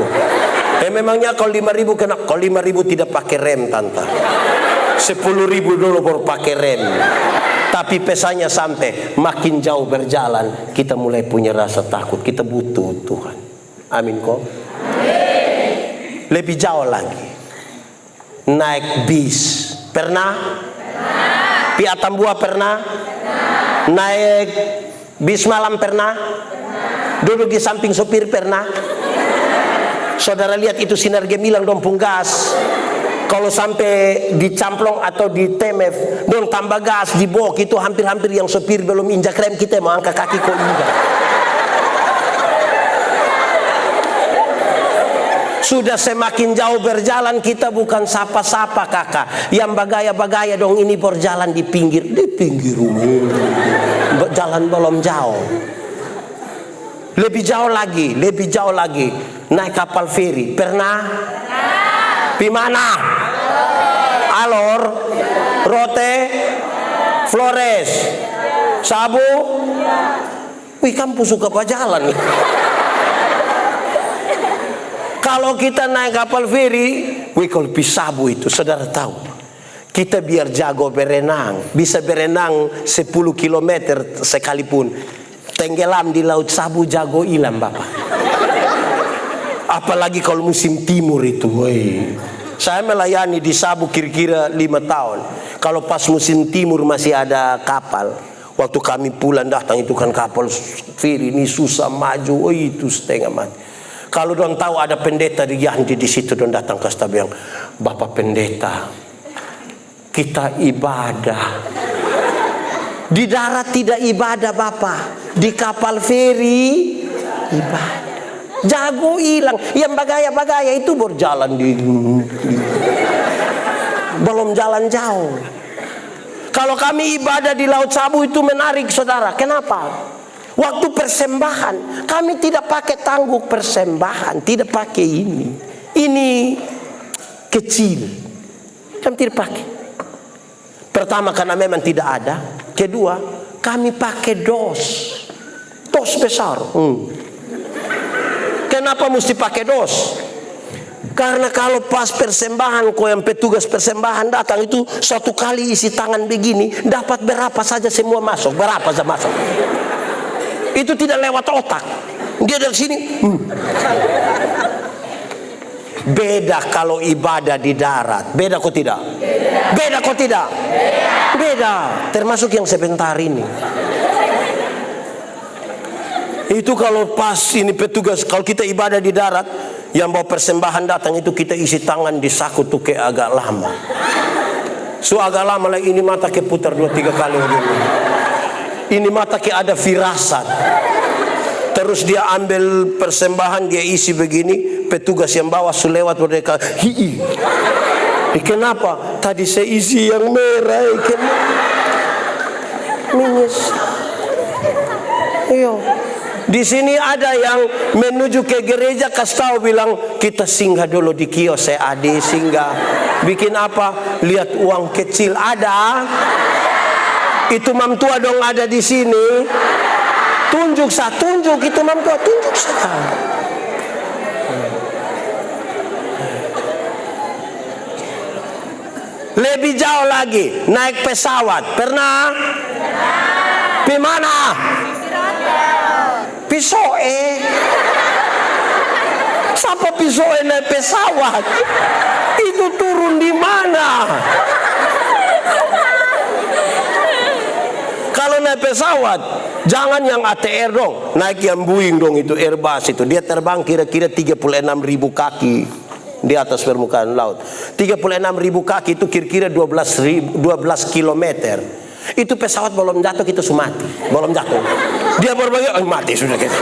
Memangnya kalau 5.000 kenapa? Kalau 5.000 tidak pakai rem tante. 10.000 dulu baru pakai rem. Tapi pesannya sampai makin jauh berjalan kita mulai punya rasa takut. Kita butuh Tuhan. Amin kok. Lebih jauh lagi, naik bis. Pernah? Pi Atambua pernah? Naik bis malam pernah? Duduk di samping sopir pernah? Saudara lihat itu sinar gemilang dong punggas. Kalau sampai dicamplong atau di TMF dong tambah gas di bok itu hampir-hampir yang sopir belum injak rem kita mau angkat kaki kok injak. Sudah semakin jauh berjalan kita bukan sapa-sapa kakak. Yang bagaya-bagaya dong ini berjalan di pinggir umum. Jalan belum jauh. Lebih jauh lagi naik kapal feri. Pernah? Di mana? Alor, Rote, Flores, Sabu. Wih, kamu suka berjalan nih. Kalau kita naik kapal feri, wih kalau Sabu itu, saudara tahu, kita biar jago berenang, bisa berenang 10 km sekalipun, tenggelam di Laut Sabu jago hilang bapak. Apalagi kalau musim timur itu, wih. Saya melayani di Sabu kira-kira 5 tahun. Kalau pas musim timur masih ada kapal. Waktu kami pulang datang itu kan kapal feri ini susah maju, itu setengah mati. Kalau dong tahu ada pendeta di Yandi di situ dong datang ke staf bilang, Bapak pendeta, kita ibadah. Di darat tidak ibadah Bapak, di kapal feri ibadah. Jago hilang, yang bagaya-bagaya itu berjalan belum jalan jauh. Kalau kami ibadah di Laut Sabu itu menarik saudara. Kenapa? Waktu persembahan kami tidak pakai tangguk persembahan, tidak pakai ini kecil, kami tidak pakai. Pertama karena memang tidak ada. Kedua kami pakai dos besar. Kenapa mesti pakai dos? Karena kalau pas persembahan, kau yang petugas persembahan datang itu satu kali isi tangan begini, dapat berapa saja semua masuk, berapa saja masuk. Itu tidak lewat otak. Dia dari sini. Beda kalau ibadah di darat. Beda kok tidak? Beda kok tidak? Beda. Termasuk yang sebentar ini. Itu kalau pas ini petugas, kalau kita ibadah di darat, yang bawa persembahan datang itu kita isi tangan di saku tuh kayak agak lama. So agak lama lah, ini mata kayak putar 2-3 kali begini. Ini mata kayak ada firasat. Terus dia ambil persembahan, dia isi begini, petugas yang bawa lewat mereka, hihi. Kenapa? Tadi saya isi yang merah, minus. Iyo. Di sini ada yang menuju ke gereja, kasih tahu bilang kita singgah dulu di kios, saya ade singgah. Bikin apa? Lihat uang kecil ada. Itu mam tua dong ada di sini. Tunjuk itu mam tua, tunjuk saya. Lebih jauh lagi, naik pesawat. Pernah? Di mana? Pisoe. Siapa pisoe naik pesawat? Itu turun di mana? Kalau naik pesawat, jangan yang ATR dong, naik yang Boeing dong, itu Airbus itu. Dia terbang kira-kira 36.000 kaki di atas permukaan laut. 36.000 kaki itu kira-kira 12 kilometer. Itu pesawat belum jatuh kita sudah mati, belum jatuh. Dia berbagai mati sudah kita.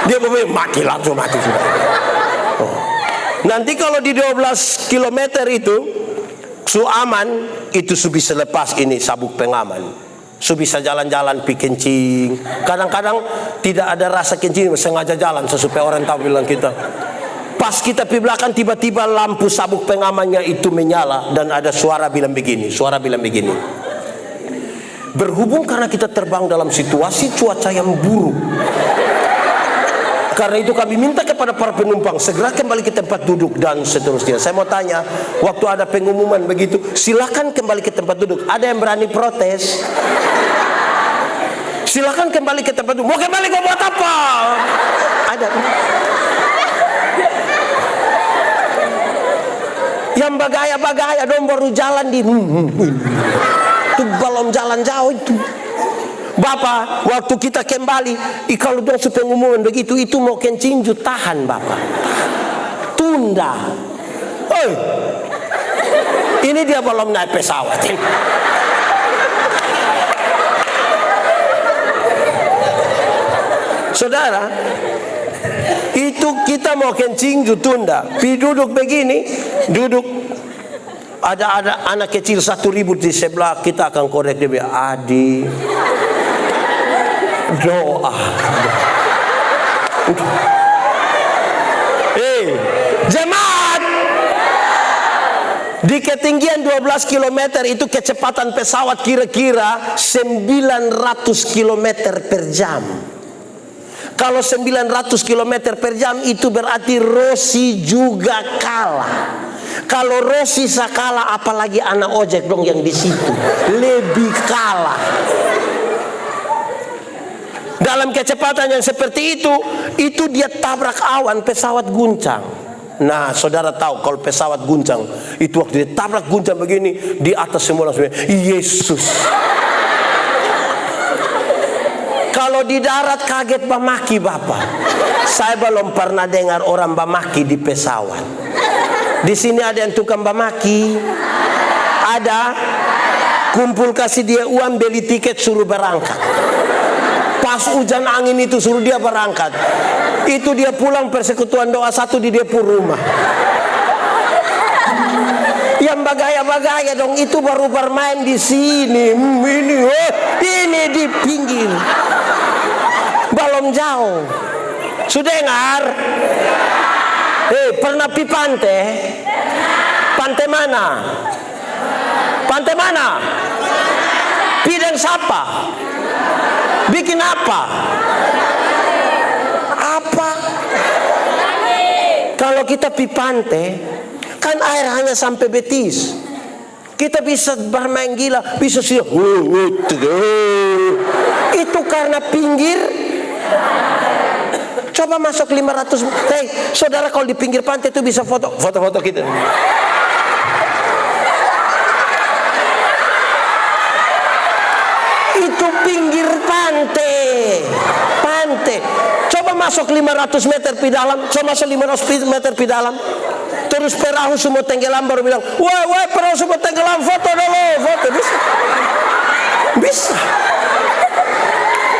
Dia berbagai mati langsung mati sudah. Oh. Nanti kalau di 12 kilometer itu su aman, itu su bisa lepas ini sabuk pengaman. Su bisa jalan-jalan pi kencing. Kadang-kadang tidak ada rasa kencing, sengaja jalan supaya orang tahu bilang kita. Pas kita pi belakang tiba-tiba lampu sabuk pengamannya itu menyala dan ada suara bilang begini, berhubung karena kita terbang dalam situasi cuaca yang buruk, karena itu kami minta kepada para penumpang segera kembali ke tempat duduk dan seterusnya. Saya mau tanya, waktu ada pengumuman begitu, silakan kembali ke tempat duduk. Ada yang berani protes? Silakan kembali ke tempat duduk. Mau kembali kau buat apa? Ada. Yang bagaya-bagaya dong baru jalan di itu belum jalan jauh itu. Bapak, waktu kita kembali, kalau dong pengumuman begitu, itu mau kencing tahan bapak, tunda. Ini dia belum naik pesawat. Saudara, itu kita mau kencing tunda, pi duduk begini, duduk. Ada anak kecil 1 ribut di sebelah, kita akan korek dia, Adi, doa. Jemaat, di ketinggian 12 km itu kecepatan pesawat kira-kira 900 km per jam. Kalau 900 km per jam itu berarti Rossi juga kalah. Kalau Rossi kalah, apalagi anak ojek dong yang di situ lebih kalah. Dalam kecepatan yang seperti itu dia tabrak awan, pesawat guncang. Nah, saudara tahu kalau pesawat guncang, itu waktu dia tabrak guncang begini, di atas semua langsung Yesus. Kalau di darat kaget bamaki bapak. Saya belum pernah dengar orang bamaki di pesawat. Di sini ada yang tukang bamaki? Ada? Kumpul kasih dia uang, beli tiket, suruh berangkat. Pas hujan angin itu suruh dia berangkat. Itu dia pulang persekutuan doa 1 di dia pun rumah. Yang bagaya-bagaya dong itu baru bermain di sini. Ini di pinggir. Belum jauh. Sudah dengar? Pernah pi pantai? Pantai mana? Pantai mana? Pidang siapa? Bikin apa? Apa? Kalau kita pi pantai, kan air hanya sampai betis. Kita bisa bermain gila, bisa sih. Itu karena pinggir. Coba masuk 500. Saudara kalau di pinggir pantai itu bisa foto kita. masuk 500 meter di dalam, so masuk 500 meter di dalam. Terus perahu semua tenggelam, baru bilang, woi perahu semua tenggelam, foto dulu, foto. Bisa.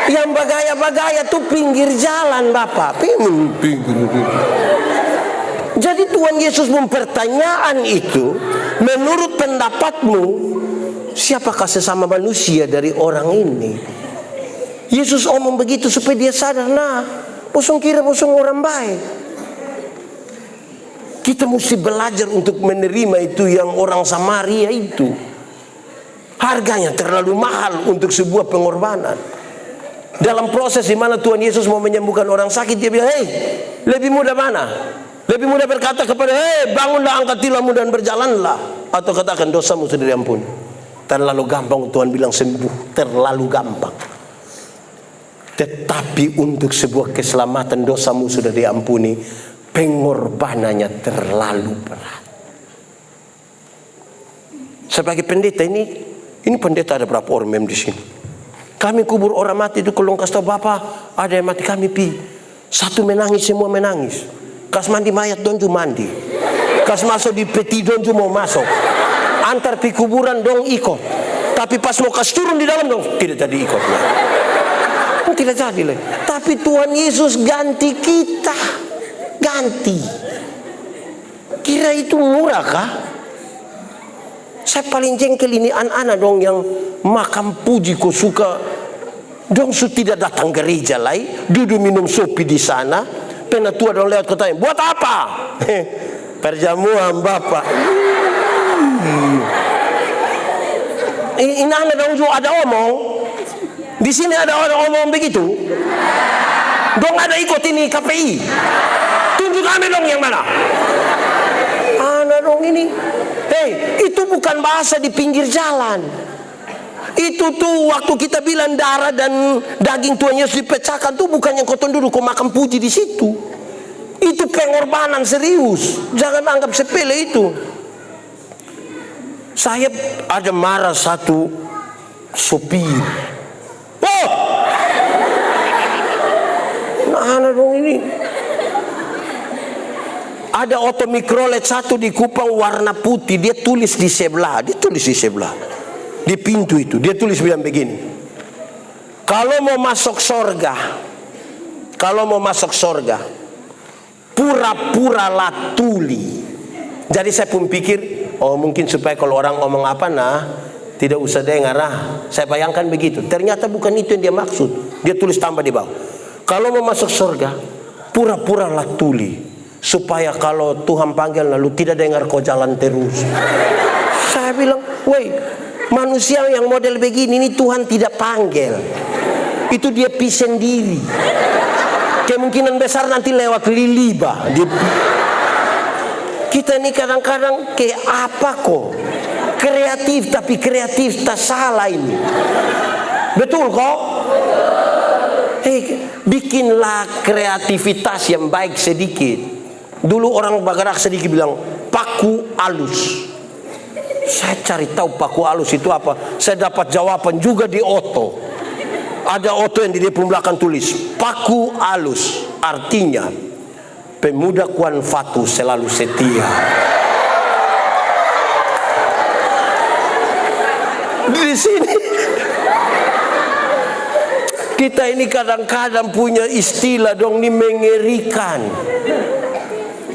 Yang bagaya-bagaya tuh pinggir jalan Bapak, pinggir. Jadi Tuhan Yesus mempertanyaan itu, menurut pendapatmu, siapakah sesama manusia dari orang ini? Yesus omong begitu supaya dia sadar, nah, bosong kira bosong orang baik. Kita mesti belajar untuk menerima itu yang orang Samaria itu. Harganya terlalu mahal untuk sebuah pengorbanan. Dalam proses di mana Tuhan Yesus mau menyembuhkan orang sakit, dia bilang, hei, lebih mudah mana? Lebih mudah berkata kepada, hei, bangunlah, angkat tilammu dan berjalanlah. Atau katakan, dosamu sudah diampuni. Terlalu gampang Tuhan bilang sembuh, terlalu gampang. Tetapi untuk sebuah keselamatan, dosamu sudah diampuni, pengorbanannya terlalu berat. Sebagai pendeta ini pendeta ada berapa orang di sini? Kami kubur orang mati itu, kalau kasih tahu Bapak, ada yang mati kami pi. Satu menangis, semua menangis. Kas mandi mayat donju mandi. Kas masuk di peti donju mau masuk. Antar pi kuburan dong ikut. Tapi pas mau kas turun di dalam dong tidak jadi ikut. Tidak jadi leh. Tapi Tuhan Yesus ganti kita. Ganti. Kira itu murah kah? Saya paling jengkel ini anak-anak dong yang makan puji kok suka dong tidak datang gereja lagi, duduk minum sopi di sana. Pernah tua dong lewat kotanya, buat apa? Perjamuan Bapak. Ini anak dong juga ada omong. Di sini ada orang omong begitu. Dong ada ikut ini KPI. Tunjuk kami dong yang mana? Anak dong ini. Hei, itu bukan bahasa di pinggir jalan. Itu tuh waktu kita bilang darah dan daging Tuhan Yesus dipecahkan tuh bukan yang kau duduk kau makan puji di situ. Itu pengorbanan serius. Jangan anggap sepele itu. Saya ada marah satu sopir. Oh, nah dong ini. Ada oto mikrolet satu di Kupang warna putih. Dia tulis di sebelah. Di pintu itu. Dia tulis bilang begini. Kalau mau masuk sorga. Pura-puralah tuli. Jadi saya pun pikir, oh mungkin supaya kalau orang ngomong apa tidak usah dengar. Saya bayangkan begitu. Ternyata bukan itu yang dia maksud. Dia tulis tambah di bawah. Kalau mau masuk sorga, pura-puralah tuli. Supaya kalau Tuhan panggil lalu tidak dengar kau jalan terus. Saya bilang, woi, manusia yang model begini ini Tuhan tidak panggil. Itu dia pi sendiri. Kemungkinan besar nanti lewat liliba. Kita ini kadang-kadang kayak apa kok? Kreatif, tapi kreatif tak salah ini. Betul kok? Bikinlah kreativitas yang baik sedikit. Dulu orang bergerak sedikit bilang paku alus. Saya cari tahu paku alus itu apa. Saya dapat jawaban juga di oto. Ada oto yang di depan belakang tulis paku alus. Artinya pemuda Kuan Fatu selalu setia. Di sini kita ini kadang-kadang punya istilah dong ini mengerikan.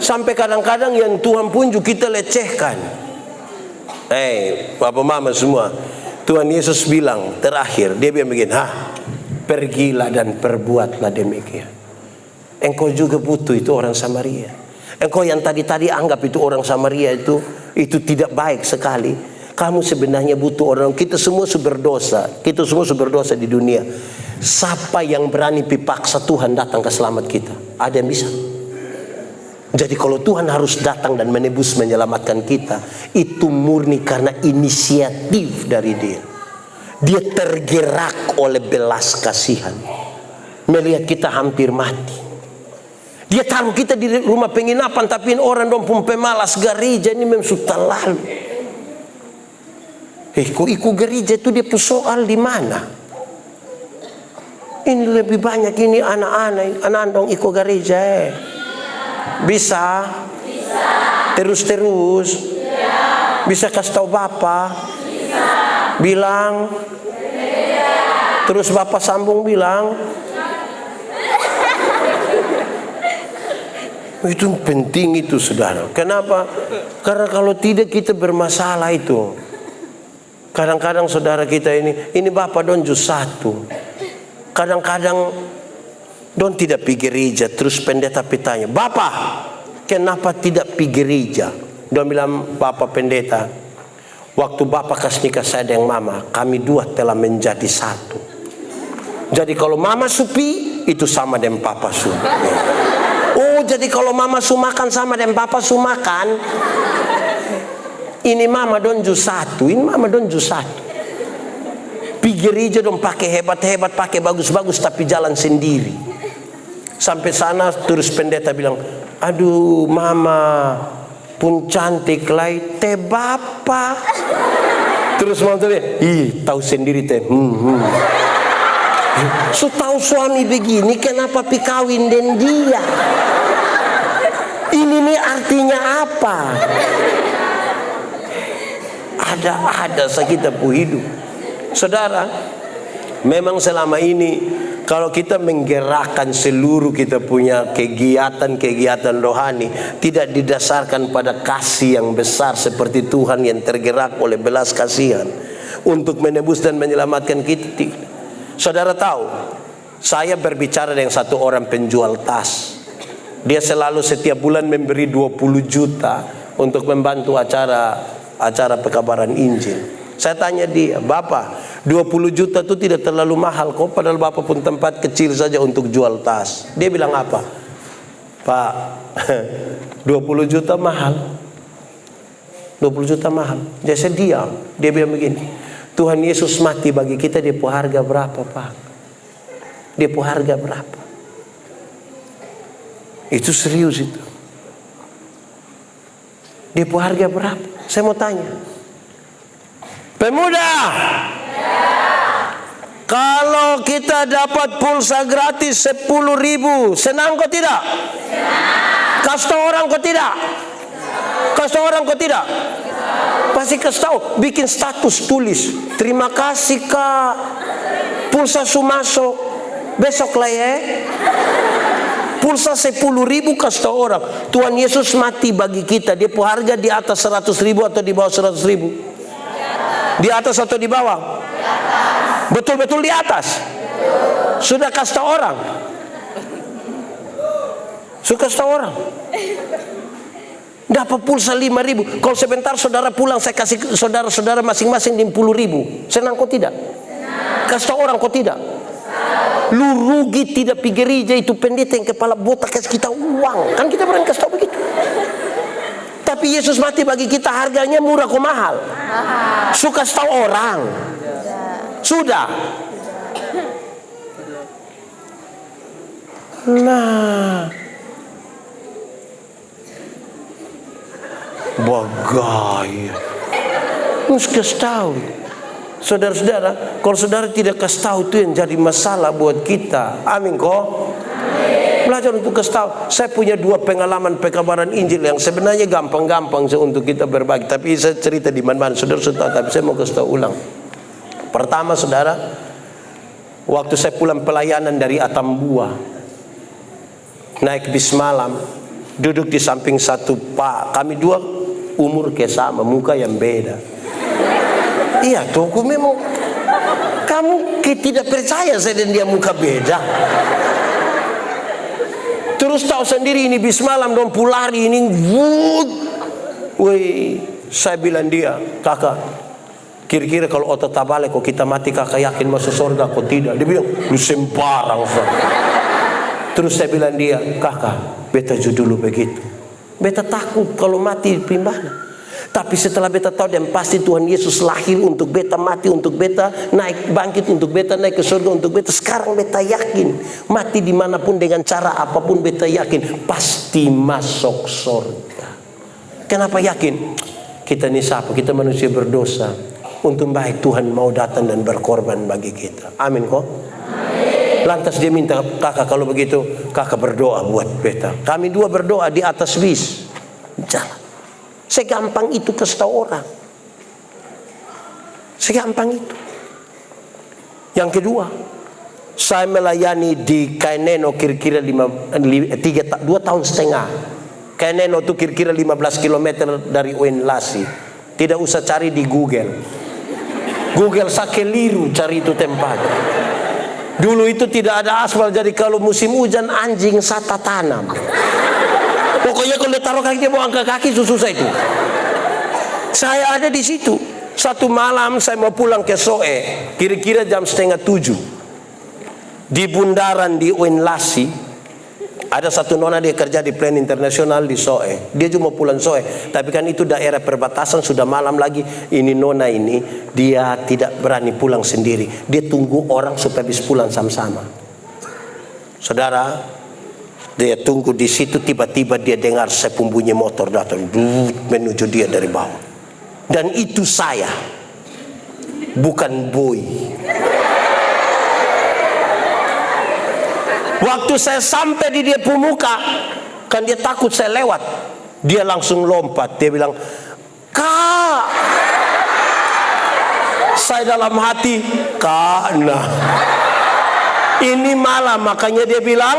Sampai kadang-kadang yang Tuhan pun juga kita lecehkan. Bapak mama semua, Tuhan Yesus bilang terakhir, dia bilang begini, pergilah dan perbuatlah demikian. Engkau juga butuh itu orang Samaria. Engkau yang tadi anggap itu orang Samaria itu tidak baik sekali. Kamu sebenarnya butuh orang. Kita semua berdosa. Kita semua berdosa di dunia. Siapa yang berani dipaksa Tuhan datang ke selamat kita? Ada yang bisa? Jadi kalau Tuhan harus datang dan menebus menyelamatkan kita, itu murni karena inisiatif dari dia. Dia tergerak oleh belas kasihan. Melihat kita hampir mati. Dia taruh kita di rumah penginapan, tapi orang dong pun pemalas gereja ini memang sudah lalu. Kok ikut gereja itu dia soal di mana? Ini lebih banyak ini anak-anak dong ikut gereja. Bisa? Terus-terus? Bisa kasih tahu Bapak? Bilang? Terus Bapak sambung bilang? Itu penting itu saudara. Kenapa? Karena kalau tidak kita bermasalah itu. Kadang-kadang saudara kita ini Bapak don jus satu. Kadang-kadang don tidak pergi gereja. Terus pendeta bertanya, Bapak kenapa tidak pergi gereja? Don bilang, Bapak pendeta, waktu Bapak kasih nikah saya dengan Mama, kami dua telah menjadi satu. Jadi kalau Mama supi, itu sama dengan Papa supi. Oh, jadi kalau Mama sumakan sama dengan Papa sumakan. Ini Mama don jus satu, ini Mama don jus satu. Pergi gereja dong pakai hebat-hebat, pakai bagus-bagus, tapi jalan sendiri. Sampai sana terus pendeta bilang, aduh Mama pun cantik lai teh Bapak. Terus Mama bilang, ih tahu sendiri teh. So tahu suami begini kenapa pi kawin dengan dia? Ini nih artinya apa? Ada kita pu hidup. Saudara, memang selama ini kalau kita menggerakkan seluruh kita punya kegiatan-kegiatan rohani tidak didasarkan pada kasih yang besar seperti Tuhan yang tergerak oleh belas kasihan untuk menebus dan menyelamatkan kita. Saudara tahu, saya berbicara dengan satu orang penjual tas. Dia selalu setiap bulan memberi 20 juta untuk membantu acara pekabaran Injil. Saya tanya dia, Bapak 20 juta itu tidak terlalu mahal kok, padahal Bapak pun tempat kecil saja untuk jual tas. Dia bilang apa? Pak, 20 juta mahal. 20 juta mahal. Jadi saya diam. Dia bilang begini, Tuhan Yesus mati bagi kita, dia pu harga berapa Pak? Dia pu harga berapa? Itu serius itu. Dia pu harga berapa? Saya mau tanya. Pemuda, kalau kita dapat pulsa gratis 10.000, senang kok tidak? Senang. Kasih tahu orang kok tidak? Kasih tahu orang kok tidak? Pasti kasih tahu, bikin status tulis. Terima kasih Kak, pulsa sumasuk besok lah ya. Pulsa 10.000 kasih tahu orang. Tuhan Yesus mati bagi kita, dia pu harga di atas 100.000 atau di bawah 100.000? Di atas atau di bawah? Betul-betul di atas. Sudah kasih tahu orang. Sudah kasih tahu orang. Dapat pulsa 5.000. Kalau sebentar saudara pulang, saya kasih saudara-saudara masing-masing 10.000. Senang kok tidak? Kasih tahu orang kok tidak? Lu rugi tidak pergi gereja, itu pendeta yang kepala botak kasih kita uang. Kan kita pernah kasih tahu begitu. Tapi Yesus mati bagi kita, harganya murah kok mahal? Suka tahu orang? Sudah. Nah, bagai. Harus kasih tahu. Saudara-saudara, kalau saudara tidak kasih tahu, itu yang jadi masalah buat kita. Amin kok? Belajar untuk kasih tahu. Saya punya 2 pengalaman pekabaran Injil yang sebenarnya gampang-gampang untuk kita berbagi. Tapi saya cerita di mana-mana, saudara-saudara. Tapi saya mau kasih tahu ulang. Pertama, saudara, waktu saya pulang pelayanan dari Atambua, naik bis malam, duduk di samping satu Pak. Kami 2 umur sama, muka yang beda. Iya, tuh aku memang. Kamu tidak percaya saya dan dia muka beda. Terus tahu sendiri ini bis malam dong pulari ini. Woi, saya bilang dia, kakak, kira-kira kalau otot tabale kok kita mati kakak yakin masuk surga kok tidak? Dia bilang, lu sembarang. Terus saya bilang dia, kakak, beta dulu begitu. Beta takut kalau mati pimbana. Tapi setelah beta tahu dan pasti Tuhan Yesus lahir untuk beta, mati untuk beta, naik bangkit untuk beta, naik ke surga untuk beta. Sekarang beta yakin mati dimanapun dengan cara apapun, beta yakin pasti masuk surga. Kenapa yakin? Kita ini siapa? Kita manusia berdosa. Untuk baik Tuhan mau datang dan berkorban bagi kita. Amin kok? Amin. Lantas dia minta, kakak kalau begitu kakak berdoa buat beta. Kami dua berdoa di atas bis jalan. Segampang itu kasih tahu orang. Segampang itu. Yang kedua, saya melayani di Kaineno kira-kira 2 tahun setengah. Kaineno itu kira-kira 15 km dari UIN Lasi. Tidak usah cari di Google. Google saya keliru cari itu tempat. Dulu itu tidak ada aspal, jadi kalau musim hujan anjing sata tanam. Pokoknya kalau dia taruh kaki dia mau angkat kaki susah itu. Saya ada di situ. Satu malam saya mau pulang ke Soe, kira-kira jam 6:30. Di bundaran di UIN Lasi. Ada satu nona dia kerja di Plan Internasional di Soe. Dia cuma pulang Soe, tapi kan itu daerah perbatasan, sudah malam lagi. Ini nona ini dia tidak berani pulang sendiri. Dia tunggu orang supaya bisa pulang sama-sama. Saudara, dia tunggu di situ, tiba-tiba dia dengar bunyi motor datang menuju dia dari bawah. Dan itu saya, bukan boy. Waktu saya sampai di dia pemuka, kan dia takut saya lewat. Dia langsung lompat. Dia bilang, "Kak." Saya dalam hati, "Kak, nah." Ini malam, makanya dia bilang,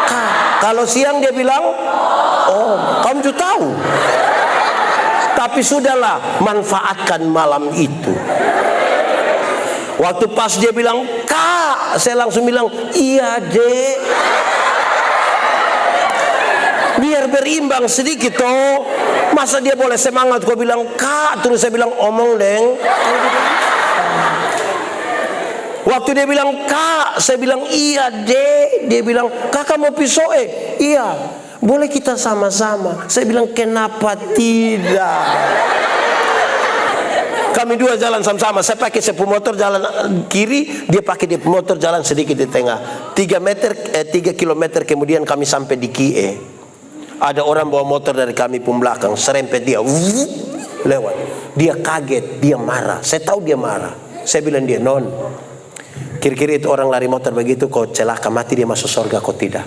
"Kak." Kalau siang dia bilang, "Oh, kamu juga tahu." Tapi sudahlah, manfaatkan malam itu. Waktu pas dia bilang, "Kak," saya langsung bilang, "Iya, Dek." Biar berimbang sedikit toh. Masa dia boleh semangat kau bilang, "Kak," terus saya bilang, "Omong, Deng." Waktu dia bilang, "Kak," saya bilang, "Iya, Dek." Dia bilang, "Kakak mau pisau?" "Iya." "Boleh kita sama-sama?" Saya bilang, "Kenapa tidak?" Kami dua jalan sama-sama. Saya pakai motor jalan kiri, dia pakai motor jalan sedikit di tengah. 3 kilometer kemudian kami sampai di Kie. Ada orang bawa motor dari kami pun belakang, serempet dia, lewat. Dia kaget, dia marah. Saya tahu dia marah. Saya bilang dia, "Non, kira-kira itu orang lari motor begitu, kau celaka mati dia masuk surga, kau tidak."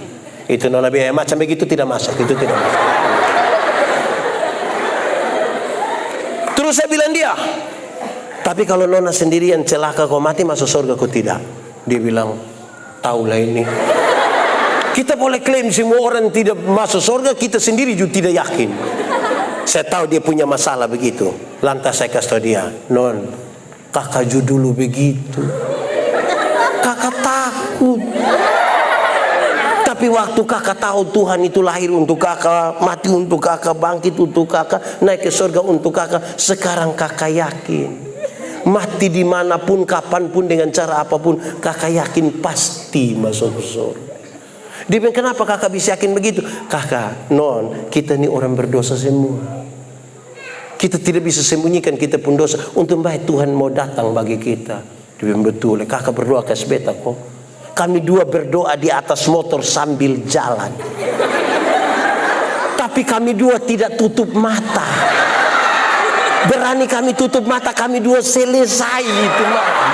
Itu nona biaya macam begitu tidak masuk, itu tidak masuk. Terus saya bilang dia, "Tapi kalau nona sendirian celaka kau mati masuk surga kau tidak?" Dia bilang, "Taulah ini. Kita boleh klaim semua orang tidak masuk surga, kita sendiri juga tidak yakin." Saya tahu dia punya masalah begitu. Lantas saya kasih tahu dia, "Non, kakak juga dulu begitu. Kakak takut. Tapi waktu kakak tahu Tuhan itu lahir untuk kakak, mati untuk kakak, bangkit untuk kakak, naik ke surga untuk kakak. Sekarang kakak yakin. Mati dimanapun, kapanpun, dengan cara apapun, kakak yakin pasti masuk surga." Dia bilang, "Kenapa kakak bisa yakin begitu?" "Kakak, Non, kita ini orang berdosa semua. Kita tidak bisa sembunyikan kita pun dosa. Untuk baik Tuhan mau datang bagi kita." Dia bilang, "Betul, kakak berdoa ke beta kok." Kami dua berdoa di atas motor sambil jalan. Tapi kami dua tidak tutup mata. Berani kami tutup mata, kami dua selesai itu malam.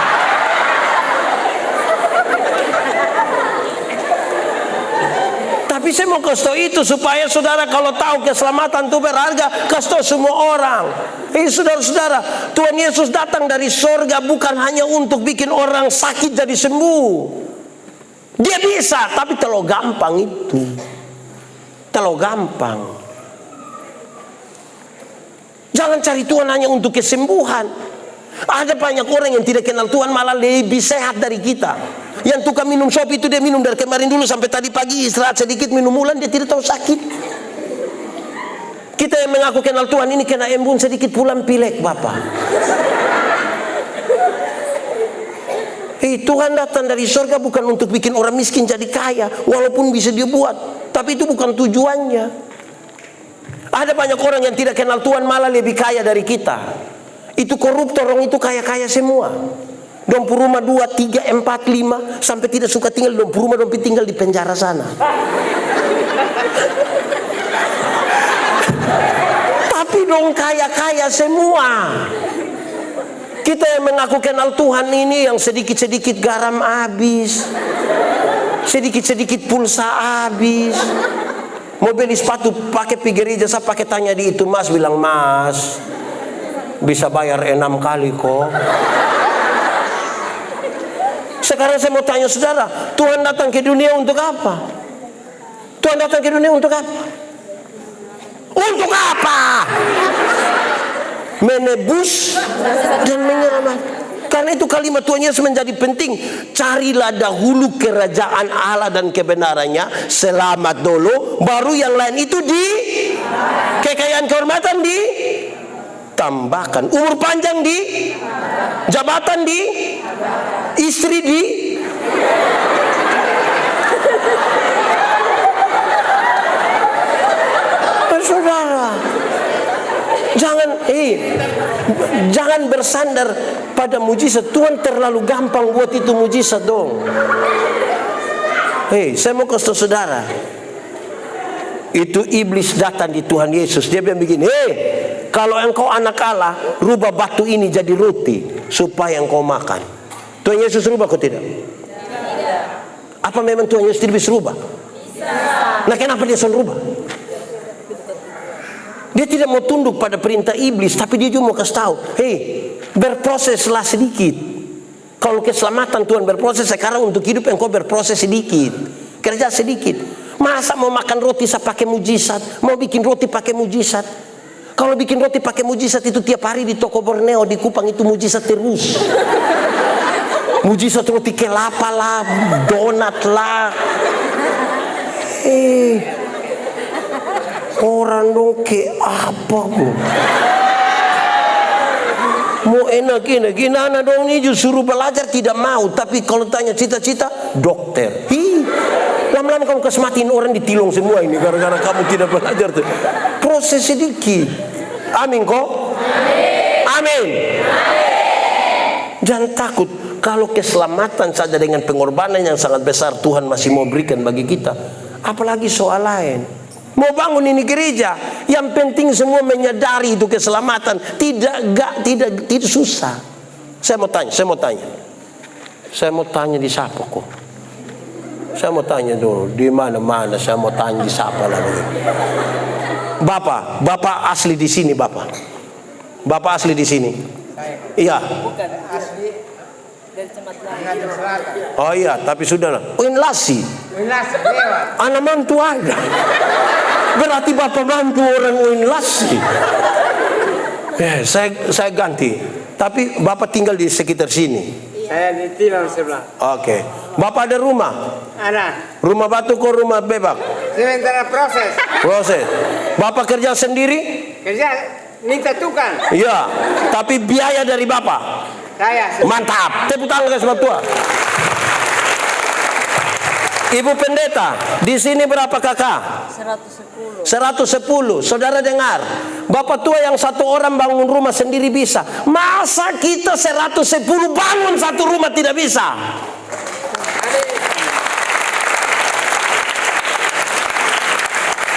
Tapi saya mau kasih tahu itu supaya saudara kalau tahu keselamatan itu berharga, kasih tahu semua orang. Saudara-saudara, Tuhan Yesus datang dari surga bukan hanya untuk bikin orang sakit jadi sembuh. Dia bisa, tapi terlalu gampang itu. Terlalu gampang. Jangan cari Tuhan hanya untuk kesembuhan. Ada banyak orang yang tidak kenal Tuhan malah lebih sehat dari kita. Yang tukang minum sop itu dia minum dari kemarin dulu sampai tadi pagi, istirahat sedikit minum ulan, dia tidak tahu sakit. Kita yang mengaku kenal Tuhan ini kena embun sedikit pulang pilek, Bapak. Tuhan datang dari surga bukan untuk bikin orang miskin jadi kaya, walaupun bisa dia buat, tapi itu bukan tujuannya. Ada banyak orang yang tidak kenal Tuhan malah lebih kaya dari kita. Itu koruptor, orang itu kaya-kaya semua. Dompu rumah 2, 3, 4, 5 sampai tidak suka tinggal di dompu rumah, dompu tinggal di penjara sana. Tapi dong kaya-kaya semua. Kita yang mengaku kenal Tuhan ini yang sedikit-sedikit garam habis, sedikit-sedikit pulsa habis. Mau beli sepatu pakai pergi gereja, saya pakai tanya di itu, Mas bilang, Mas bisa bayar 6 kali kok. Sekarang saya mau tanya saudara, Tuhan datang ke dunia untuk apa? Tuhan datang ke dunia untuk apa? Untuk apa? Menebus dan menyelamatkan. Karena itu kalimat Tuhan Yesus menjadi penting. Carilah dahulu kerajaan Allah dan kebenarannya, selamat dulu, baru yang lain itu di kekayaan kehormatan ditambahkan, umur panjang di, jabatan di, istri di. Saudara, jangan bersandar pada mujizat. Tuhan terlalu gampang buat itu mujizat dong. Saya mau kasih saudara, itu iblis datang di Tuhan Yesus. Dia bilang begini, kalau engkau anak Allah, rubah batu ini jadi roti supaya engkau makan. Tuhan Yesus rubah kok tidak? Apa memang Tuhan Yesus tidak bisa rubah? Nah, kenapa dia selalu rubah? Dia tidak mau tunduk pada perintah iblis, tapi dia juga mau kasih tahu, berproseslah sedikit. Kalau keselamatan Tuhan berproses, sekarang untuk hidup engkau berproses sedikit, kerja sedikit. Masa mau makan roti saya pakai mujizat, mau bikin roti pakai mujizat? Kalau bikin roti pakai mujizat itu tiap hari di toko Borneo, di Kupang itu mujizat terus. Mujizat roti kelapa lah, donat lah. Orang dong ke apa kok? Mau enak gimana dong nih, suruh belajar tidak mau. Tapi kalau tanya cita-cita, dokter. Lama-lama kamu kesematiin orang ditilong semua ini gara-gara kamu tidak belajar tuh. Proses sedikit. Amin kok? Amin. Jangan takut. Kalau keselamatan saja dengan pengorbanan yang sangat besar Tuhan masih mau berikan bagi kita. Apalagi soal lain. Mau bangun ini gereja, yang penting semua menyadari itu keselamatan. Tidak susah. Saya mau tanya di siapa kok? Saya mau tanya dulu di mana-mana. Saya mau tanya di siapa lah. Bapak asli di sini, Bapak asli di sini. Iya. Bukan asli dari Cemat Selatan. Oh iya, tapi sudahlah. Uinlasi lewat. Anak mantu ada. Berarti bapak mantu orang Uinlasi. Saya ganti. Tapi bapak tinggal di sekitar sini. Saya di Tilang sebelah. Oke. Bapak ada rumah? Ada. Rumah batu kok rumah bebak? Sementara proses. Bapak kerja sendiri? Kerja minta tukang. Iya. Tapi biaya dari bapak? Saya. Mantap. Tepuk tangan guys, tua. Ibu pendeta, di sini berapa kakak? 110. 110. Saudara dengar, bapak tua yang satu orang bangun rumah sendiri bisa. Masa kita 110 bangun satu rumah tidak bisa?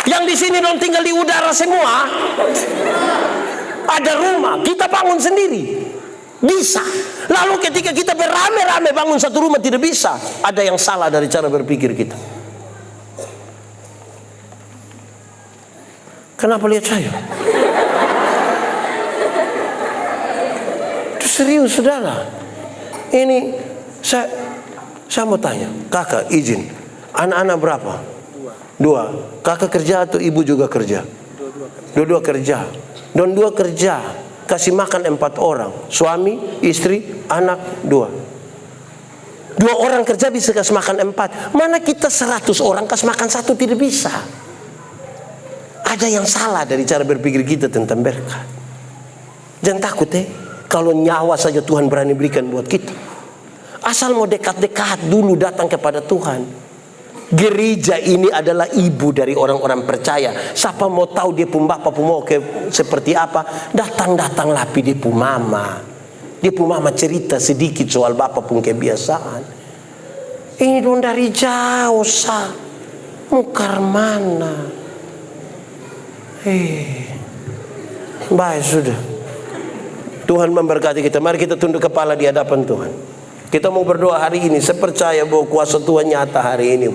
Yang di sini dong tinggal di udara semua. Ada rumah, kita bangun sendiri. Bisa. Lalu ketika kita beramai-ramai bangun satu rumah tidak bisa, ada yang salah dari cara berpikir kita. Kenapa lihat saya? Itu serius saudara. Ini saya mau tanya, kakak izin, anak-anak berapa? 2. Kakak kerja atau ibu juga kerja? Dua-dua kerja. Dan 2 kerja. Kasih makan 4 orang, suami, istri, anak 2. 2 orang kerja bisa kasih makan 4. Mana kita 100 orang kasih makan 1 tidak bisa. Ada yang salah dari cara berpikir kita tentang berkat. Jangan takut kalau nyawa saja Tuhan berani berikan buat kita. Asal mau dekat-dekat dulu datang kepada Tuhan. Gereja ini adalah ibu dari orang-orang percaya. Siapa mau tahu dia pun bapak pun mau seperti apa, datang lapi dia pun mama. Dia pun mama cerita sedikit soal bapak pun kebiasaan. Ini dong dari jauh sah. Mukar mana? Baik sudah. Tuhan memberkati kita. Mari kita tunduk kepala di hadapan Tuhan. Kita mau berdoa hari ini. Saya percaya bahwa kuasa Tuhan nyata hari ini.